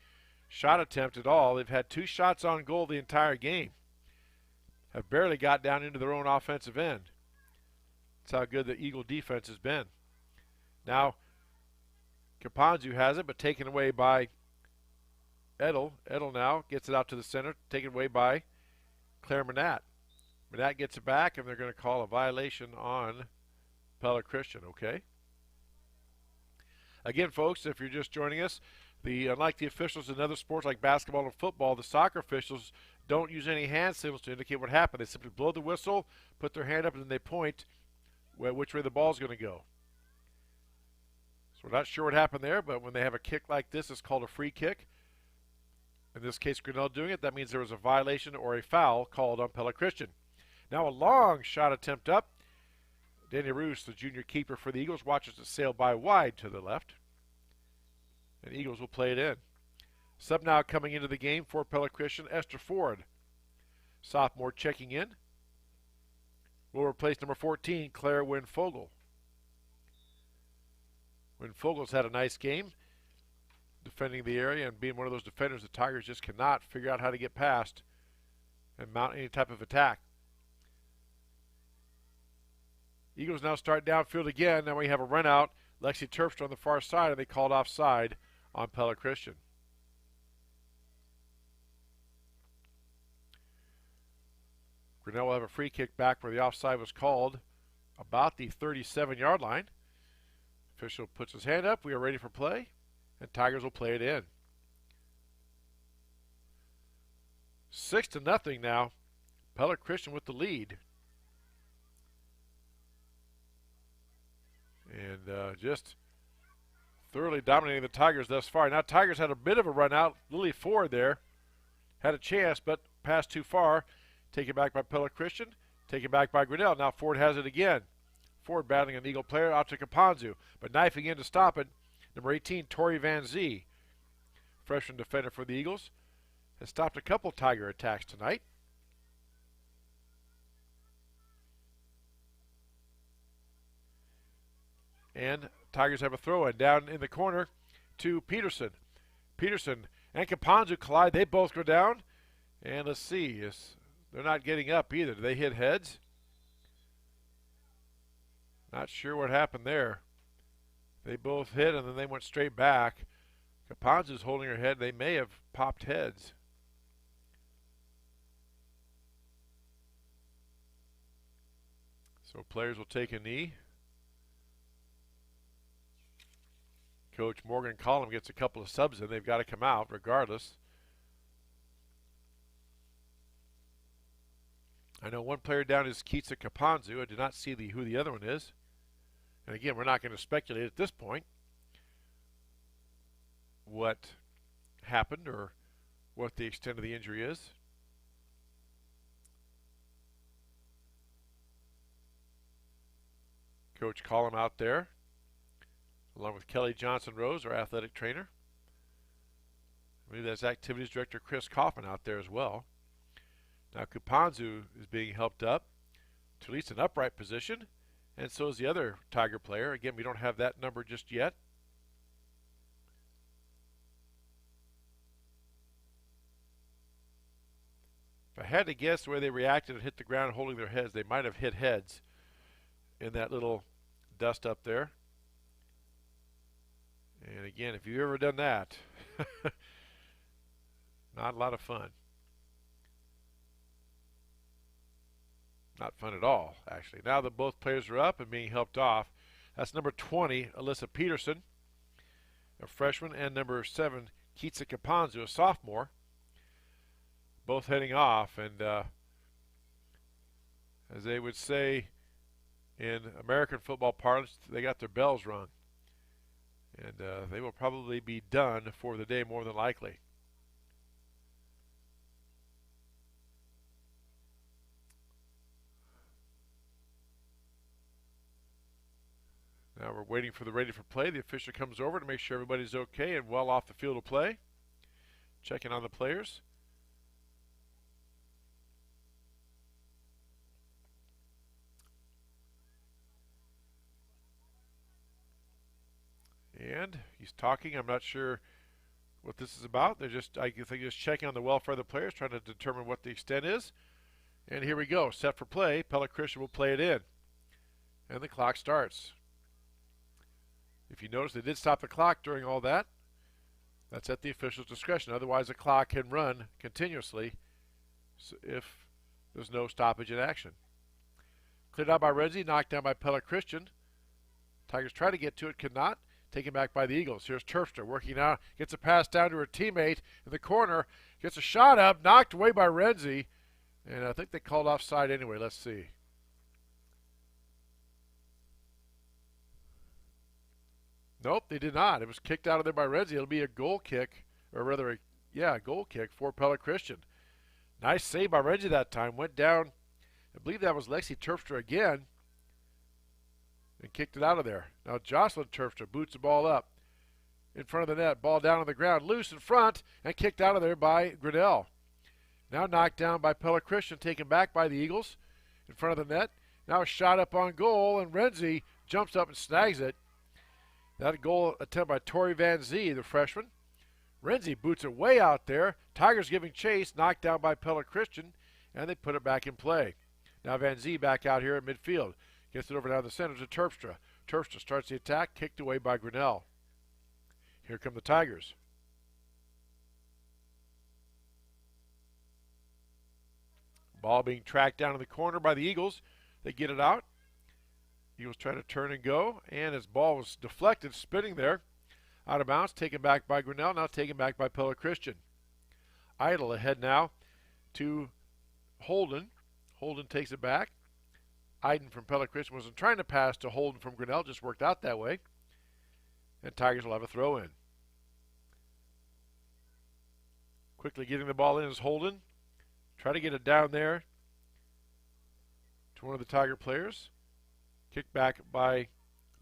shot attempt at all. They've had 2 shots on goal the entire game. Have barely got down into their own offensive end. That's how good the Eagle defense has been. Now, Kapanzu has it, but taken away by Edel. Edel now gets it out to the center, taken away by Claire Manat. Manette gets it back, and they're going to call a violation on Pella Christian, okay? Again, folks, if you're just joining us, unlike the officials in other sports like basketball and football, the soccer officials don't use any hand signals to indicate what happened. They simply blow the whistle, put their hand up, and then they point which way the ball's going to go. So we're not sure what happened there, but when they have a kick like this, it's called a free kick. In this case, Grinnell doing it, that means there was a violation or a foul called on Pella Christian. Now a long shot attempt up. Danny Roos, the junior keeper for the Eagles, watches it sail by wide to the left. And Eagles will play it in. Sub now coming into the game for Pella Christian, Esther Ford. Sophomore checking in. Will replace number 14, Claire Winfogel. Winfogel's had a nice game defending the area and being one of those defenders the Tigers just cannot figure out how to get past and mount any type of attack. Eagles now start downfield again. Now we have a run out. Lexi Terpstra on the far side, and they called offside on Pella Christian. Grinnell will have a free kick back where the offside was called about the 37-yard line. Official puts his hand up. We are ready for play, and Tigers will play it in. 6-0 now. Pella Christian with the lead. And just thoroughly dominating the Tigers thus far. Now Tigers had a bit of a run out. Lily Ford there had a chance, but passed too far. Taken back by Pella Christian. Taken back by Grinnell. Now Ford has it again. Ford battling an Eagle player out to Kapanzu, but knifing in to stop it. Number 18, Tori Van Zee, freshman defender for the Eagles, has stopped a couple Tiger attacks tonight. And Tigers have a throw-in down in the corner to Peterson. Peterson and Kapanzu collide. They both go down. And let's see. They're not getting up either. Do they hit heads? Not sure what happened there. They both hit, and then they went straight back. Kapanzu's holding her head. They may have popped heads. So players will take a knee. Coach Morgan Collum gets a couple of subs in. They've got to come out regardless. I know one player down is Keitsa Kapanzu. I did not see who the other one is. And again, we're not going to speculate at this point what happened or what the extent of the injury is. Coach Collum out there, along with Kelly Johnson-Rose, our athletic trainer. I believe that's activities director Chris Kaufman out there as well. Now Kapanzu is being helped up to at least an upright position, and so is the other Tiger player. Again, we don't have that number just yet. If I had to guess the way they reacted and hit the ground holding their heads, they might have hit heads in that little dust up there. And again, if you've ever done that, not a lot of fun. Not fun at all, actually. Now that both players are up and being helped off, that's number 20, Alyssa Peterson, a freshman, and number 7, Keitsa Kapanzu, a sophomore, both heading off. And as they would say in American football parlance, they got their bells rung. And they will probably be done for the day more than likely. Now we're waiting for the ready for play. The official comes over to make sure everybody's okay and well off the field of play. Checking on the players. And he's talking. I'm not sure what this is about. I think just checking on the welfare of the players, trying to determine what the extent is. And here we go. Set for play. Pella Christian will play it in. And the clock starts. If you notice, they did stop the clock during all that. That's at the official's discretion. Otherwise, the clock can run continuously if There's no stoppage in action. Cleared out by Renzi, knocked down by Pella Christian. Tigers try to get to it, cannot. Taken back by the Eagles. Here's Terpstra working out, gets a pass down to her teammate in the corner, gets a shot up, knocked away by Renzi, and I think they called offside anyway. Let's see. Nope, they did not. It was kicked out of there by Renzi. It'll be a goal kick, or rather, a goal kick for Pella Christian. Nice save by Renzi that time. Went down, I believe that was Lexi Terpstra again, and kicked it out of there. Now Jocelyn Terpstra boots the ball up in front of the net. Ball down on the ground, loose in front, and kicked out of there by Grinnell. Now knocked down by Pella Christian, taken back by the Eagles in front of the net. Now a shot up on goal, and Renzi jumps up and snags it. That goal attempt by Tori Van Zee, the freshman. Renzi boots it way out there. Tigers giving chase, knocked down by Pella Christian, and they put it back in play. Now Van Zee back out here at midfield. Gets it over down the center to Terpstra. Terpstra starts the attack, kicked away by Grinnell. Here come the Tigers. Ball being tracked down in the corner by the Eagles. They get it out. Eagles trying to turn and go, and his ball was deflected, spinning there. Out of bounds, taken back by Grinnell, now taken back by Pella Christian. Idle ahead now to Holden. Holden takes it back. Iden from Pella Christian wasn't trying to pass to Holden from Grinnell, just worked out that way. And Tigers will have a throw in. Quickly getting the ball in is Holden. Try to get it down there to one of the Tiger players. Kicked back by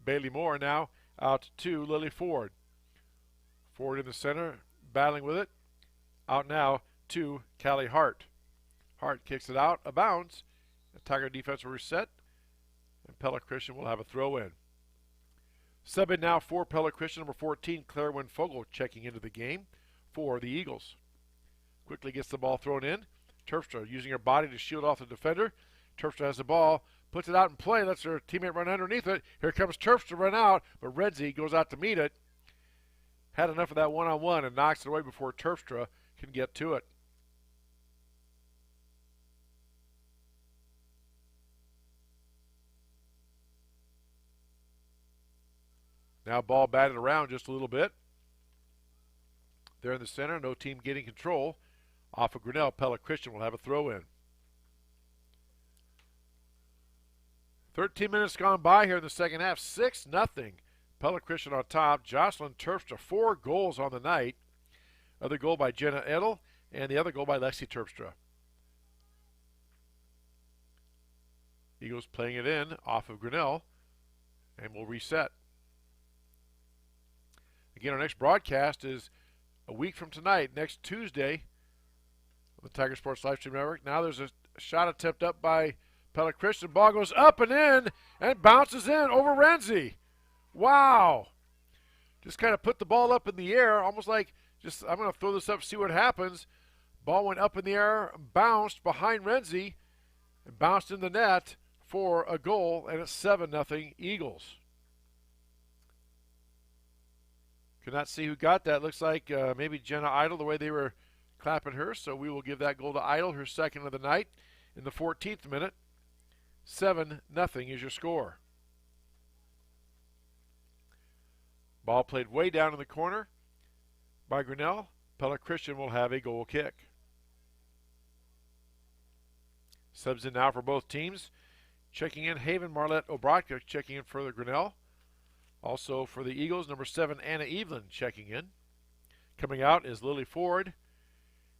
Bailey Moore, now out to Lily Ford. Ford in the center, battling with it. Out now to Callie Hart. Hart kicks it out, a bounce. The Tiger defense will reset, and Pella Christian will have a throw in. Sub in now for Pella Christian, number 14, Claire Winfogel, checking into the game for the Eagles. Quickly gets the ball thrown in. Terpstra using her body to shield off the defender. Terpstra has the ball, puts it out in play, lets her teammate run underneath it. Here comes Terpstra, run out, but Renzi goes out to meet it. Had enough of that one-on-one and knocks it away before Terpstra can get to it. Now ball batted around just a little bit. There in the center, no team getting control. Off of Grinnell, Pella Christian will have a throw in. 13 minutes gone by here in the second half. 6-0. Pella Christian on top. Jocelyn Terpstra, 4 goals on the night. Other goal by Jenna Edel, and the other goal by Lexi Terpstra. Eagles playing it in off of Grinnell, and we'll reset. Again, our next broadcast is a week from tonight, next Tuesday, on the Tiger Sports Livestream Network. Now there's a shot attempt up by Pella Christian. Ball goes up and in and bounces in over Renzi. Wow. Just kind of put the ball up in the air, almost like just I'm going to throw this up, see what happens. Ball went up in the air, bounced behind Renzi, and bounced in the net for a goal, and it's 7-0 Eagles. Could not see who got that. Looks like maybe Jenna Idle, the way they were clapping her. So we will give that goal to Idle, her second of the night, in the 14th minute. 7-0 is your score. Ball played way down in the corner by Grinnell. Pella Christian will have a goal kick. Subs in now for both teams. Checking in, Haven Marlette Obradka checking in for the Grinnell. Also for the Eagles, number 7, Anna Evelyn checking in. Coming out is Lily Ford.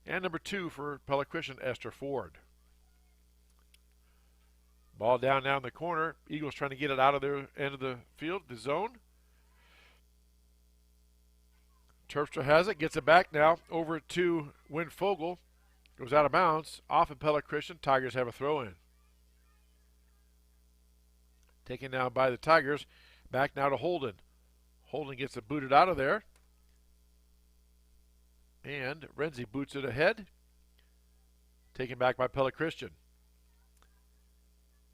And number 2 for Pella Christian, Esther Ford. Ball down now in the corner. Eagles trying to get it out of their end of the field, the zone. Terpstra has it, gets it back now over to Winfogel. Goes out of bounds, off of Pella Christian. Tigers have a throw in. Taken down by the Tigers. Back now to Holden. Holden gets it booted out of there. And Renzi boots it ahead. Taken back by Pella Christian.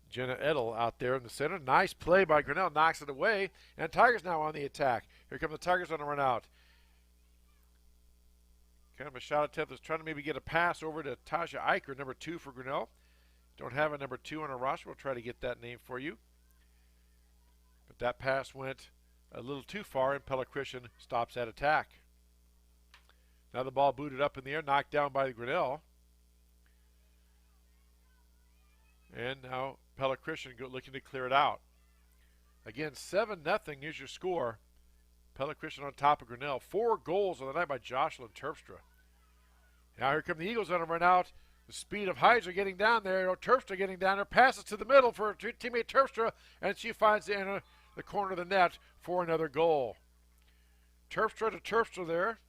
Jenna Edel out there in the center. Nice play by Grinnell. Knocks it away. And Tigers now on the attack. Here come the Tigers on the run out. Kind of a shot attempt that's trying to maybe get a pass over to Tasha Eicher, number 2 for Grinnell. Don't have a number 2 on our roster. We'll try to get that name for you. But that pass went a little too far, and Pella Christian stops at attack. Now the ball booted up in the air, knocked down by the Grinnell. And now Pella Christian looking to clear it out. Again, 7-0 is your score. Pella Christian on top of Grinnell. 4 goals on the night by Jocelyn Terpstra. Now here come the Eagles on a run out. The speed of Heiser getting down there. Terpstra getting down there. Passes to the middle for teammate Terpstra, and she finds the corner of the net for another goal. Terpstra to Terpstra there.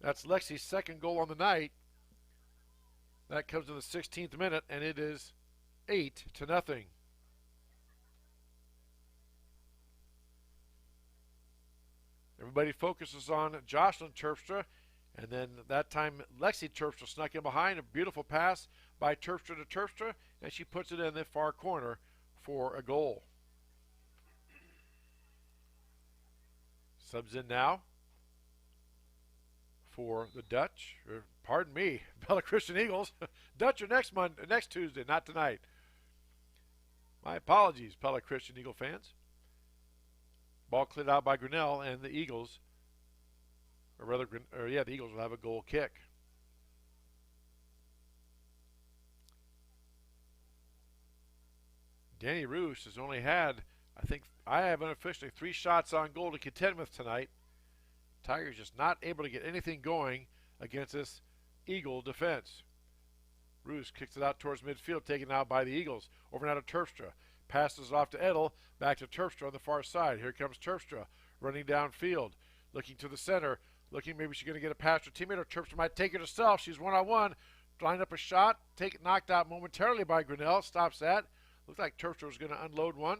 That's Lexi's second goal on the night. That comes in the 16th minute, and it is 8-0. Everybody focuses on Jocelyn Terpstra, and then that time Lexi Terpstra snuck in behind. A beautiful pass by Terpstra to Terpstra, and she puts it in the far corner for a goal. Subs in now for the Dutch, or pardon me, Pella Christian Eagles. Dutch are next Tuesday, not tonight. My apologies, Pella Christian Eagle fans. Ball cleared out by Grinnell, and the Eagles, the Eagles will have a goal kick. Danny Roos has only had, I have unofficially 3 shots on goal to contend with tonight. Tigers just not able to get anything going against this Eagle defense. Roos kicks it out towards midfield, taken out by the Eagles. Over now to Terpstra. Passes it off to Edel, back to Terpstra on the far side. Here comes Terpstra running downfield, looking to the center, looking maybe she's going to get a pass to her teammate, or Terpstra might take it herself. She's one-on-one, line up a shot, knocked out momentarily by Grinnell, stops that. Looked like Terpstra was going to unload one.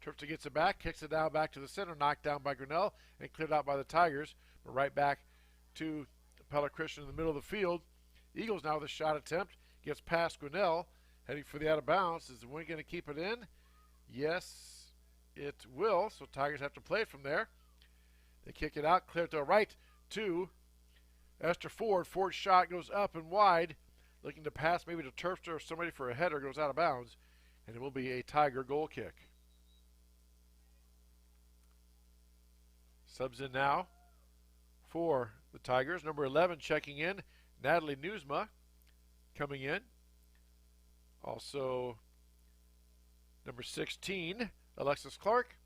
Terpstra gets it back, kicks it down back to the center, knocked down by Grinnell, and cleared out by the Tigers, but right back to Pella Christian in the middle of the field. Eagles now with a shot attempt, gets past Grinnell, heading for the out of bounds. Is the wing going to keep it in? Yes, it will. So Tigers have to play it from there. They kick it out, clear to the right to Esther Ford. Ford's shot goes up and wide, looking to pass maybe to Terpstra or somebody for a header, goes out of bounds, and it will be a Tiger goal kick. Subs in now for the Tigers. Number 11 checking in, Natalie Newsma coming in. Also, number 16, Alexis Clark.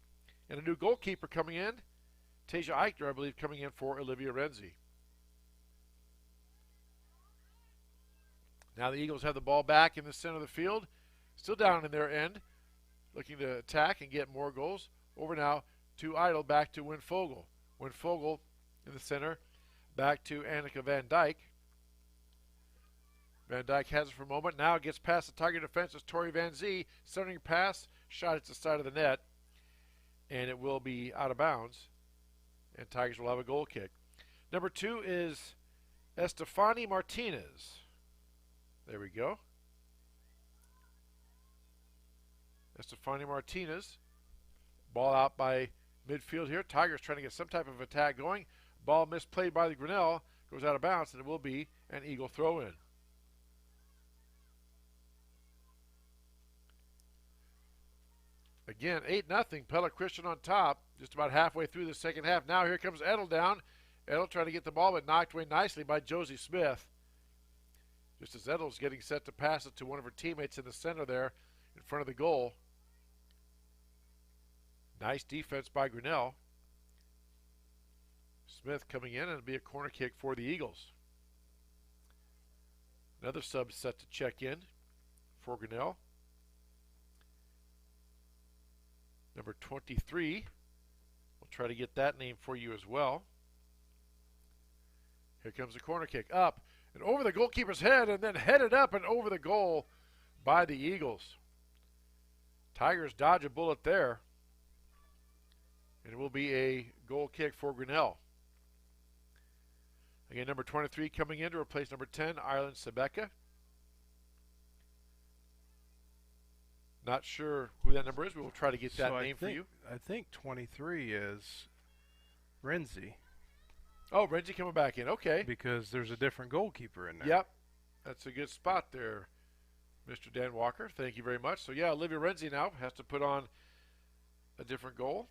And a new goalkeeper coming in, Tasia Eichner, I believe, coming in for Olivia Renzi. Now the Eagles have the ball back in the center of the field. Still down in their end, looking to attack and get more goals. Over now to Idle, back to Winfogel. Winfogel in the center, back to Annika Van Dyke. Van Dyke has it for a moment. Now gets past the Tiger defense as Tori Van Zee. Centering pass, shot at the side of the net, and it will be out of bounds. And Tigers will have a goal kick. Number 2 is Estefani Martinez. There we go. Estefani Martinez. Ball out by midfield here. Tigers trying to get some type of attack going. Ball misplayed by the Grinnell. Goes out of bounds, and it will be an Eagle throw-in. Again, 8-0. Pella Christian on top, just about halfway through the second half. Now here comes Edel down. Edel trying to get the ball, but knocked away nicely by Josie Smith. Just as Edel's getting set to pass it to one of her teammates in the center there in front of the goal. Nice defense by Grinnell. Smith coming in, and it'll be a corner kick for the Eagles. Another sub set to check in for Grinnell. Number 23. We'll try to get that name for you as well. Here comes the corner kick. Up and over the goalkeeper's head, and then headed up and over the goal by the Eagles. Tigers dodge a bullet there. And it will be a goal kick for Grinnell. Again, number 23 coming in to replace number 10, Ireland Sebeka. Not sure who that number is. We will try to get that name for you. I think 23 is Renzi. Oh, Renzi coming back in. Okay. Because there's a different goalkeeper in there. Yep. That's a good spot there. Mr. Dan Walker, thank you very much. So, yeah, Olivia Renzi now has to put on a different goal.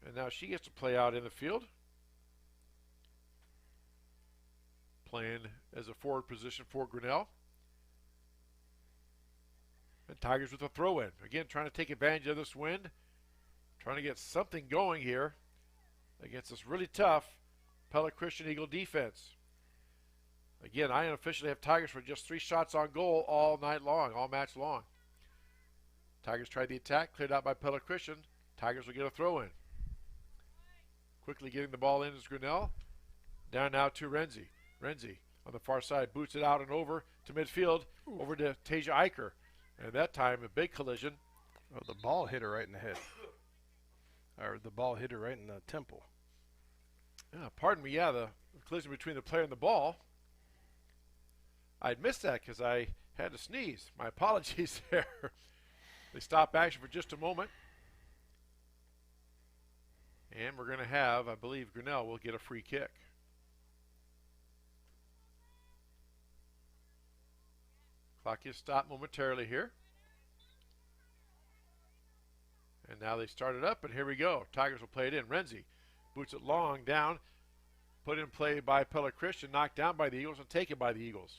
And now she gets to play out in the field. Playing as a forward position for Grinnell. And Tigers with a throw-in. Again, trying to take advantage of this wind. Trying to get something going here against this really tough Pella Christian Eagle defense. Again, I unofficially have Tigers for just 3 shots on goal all night long, all match long. Tigers tried the attack, cleared out by Pella Christian. Tigers will get a throw-in. Quickly getting the ball in is Grinnell. Down now to Renzi. Renzi on the far side boots it out and over to midfield, over to Tasia Eicher. And that time, a big collision. Oh, the ball hit her right in the head. Or the ball hit her right in the temple. Pardon me, yeah, the collision between the player and the ball. I'd missed that because I had to sneeze. My apologies there. They stop action for just a moment. And we're going to have, I believe, Grinnell will get a free kick. Clock is stopped momentarily here. And now they start it up, and here we go. Tigers will play it in. Renzi boots it long down. Put in play by Pella Christian. Knocked down by the Eagles and taken by the Eagles.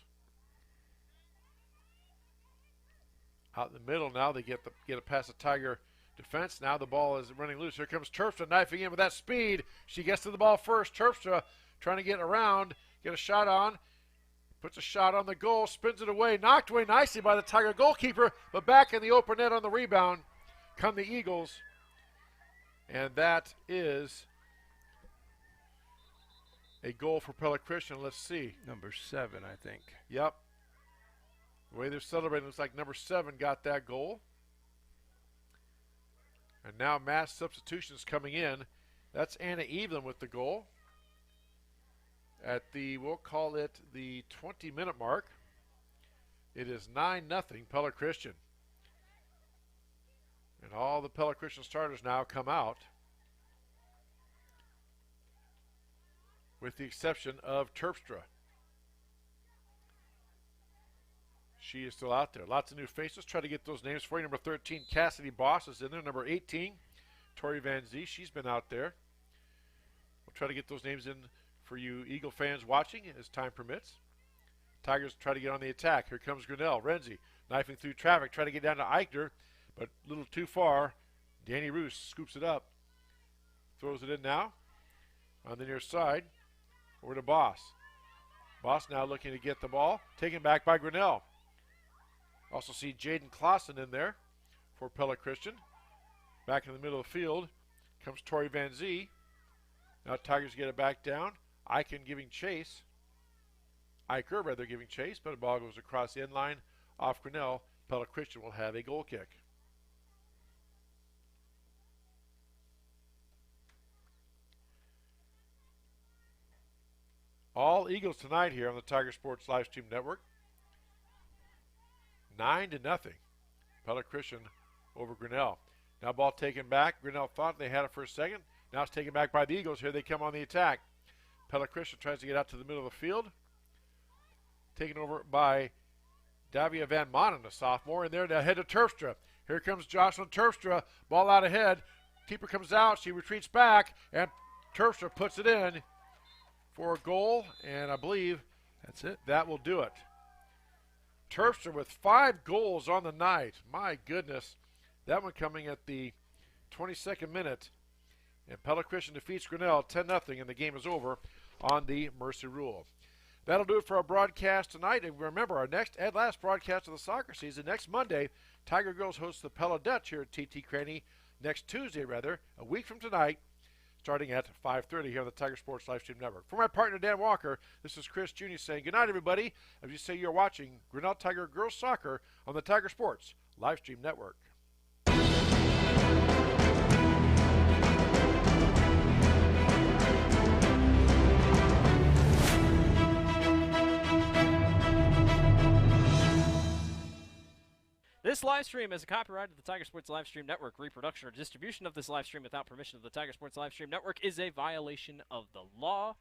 Out in the middle now, they get it past the Tiger defense. Now the ball is running loose. Here comes Terpstra knifing in with that speed. She gets to the ball first. Terpstra trying to get around, get a shot on. Puts a shot on the goal, spins it away, knocked away nicely by the Tiger goalkeeper, but back in the open net on the rebound come the Eagles. And that is a goal for Pella Christian. Let's see. Number 7, I think. Yep. The way they're celebrating, looks like number 7 got that goal. And now mass substitutions coming in. That's Anna Evelyn with the goal. At the, we'll call it the 20-minute mark. It is 9-0 Pella Christian. And all the Pella Christian starters now come out, with the exception of Terpstra. She is still out there. Lots of new faces. Try to get those names for you. Number 13, Cassidy Boss is in there. Number 18, Tori Van Zee. She's been out there. We'll try to get those names in for you Eagle fans watching as time permits. Tigers try to get on the attack. Here comes Grinnell. Renzi knifing through traffic, trying to get down to Eichner, but a little too far. Danny Roos scoops it up. Throws it in now. On the near side. Over to Boss. Boss now looking to get the ball. Taken back by Grinnell. Also see Jaden Clausen in there for Pella Christian. Back in the middle of the field comes Tori Van Zee. Now Tigers get it back down. Eicher giving chase. Eicher rather giving chase, but the ball goes across the end line off Grinnell. Pella Christian will have a goal kick. All Eagles tonight here on the Tiger Sports Livestream Network. 9-0. Pella Christian over Grinnell. Now ball taken back. Grinnell thought they had it for a second. Now it's taken back by the Eagles. Here they come on the attack. Pella Christian tries to get out to the middle of the field. Taken over by Davia Van Manen, a sophomore. And there to head to Terpstra. Here comes Jocelyn Terpstra. Ball out ahead. Keeper comes out. She retreats back. And Terpstra puts it in for a goal. And I believe that's it. That will do it. Terpstra with 5 goals on the night. My goodness. That one coming at the 22nd minute. And Pella Christian defeats Grinnell 10-0, and the game is over on the Mercy Rule. That'll do it for our broadcast tonight. And remember, our next and last broadcast of the soccer season, next Monday, Tiger Girls host the Pella Dutch here at TT Craney. Next Tuesday, a week from tonight, starting at 5:30 here on the Tiger Sports Livestream Network. For my partner, Dan Walker, this is Chris Jr. saying good night, everybody, as you say you're watching Grinnell Tiger Girls Soccer on the Tiger Sports Livestream Network. This live stream is a copyright of the Tiger Sports Livestream Network. Reproduction or distribution of this live stream without permission of the Tiger Sports Livestream Network is a violation of the law.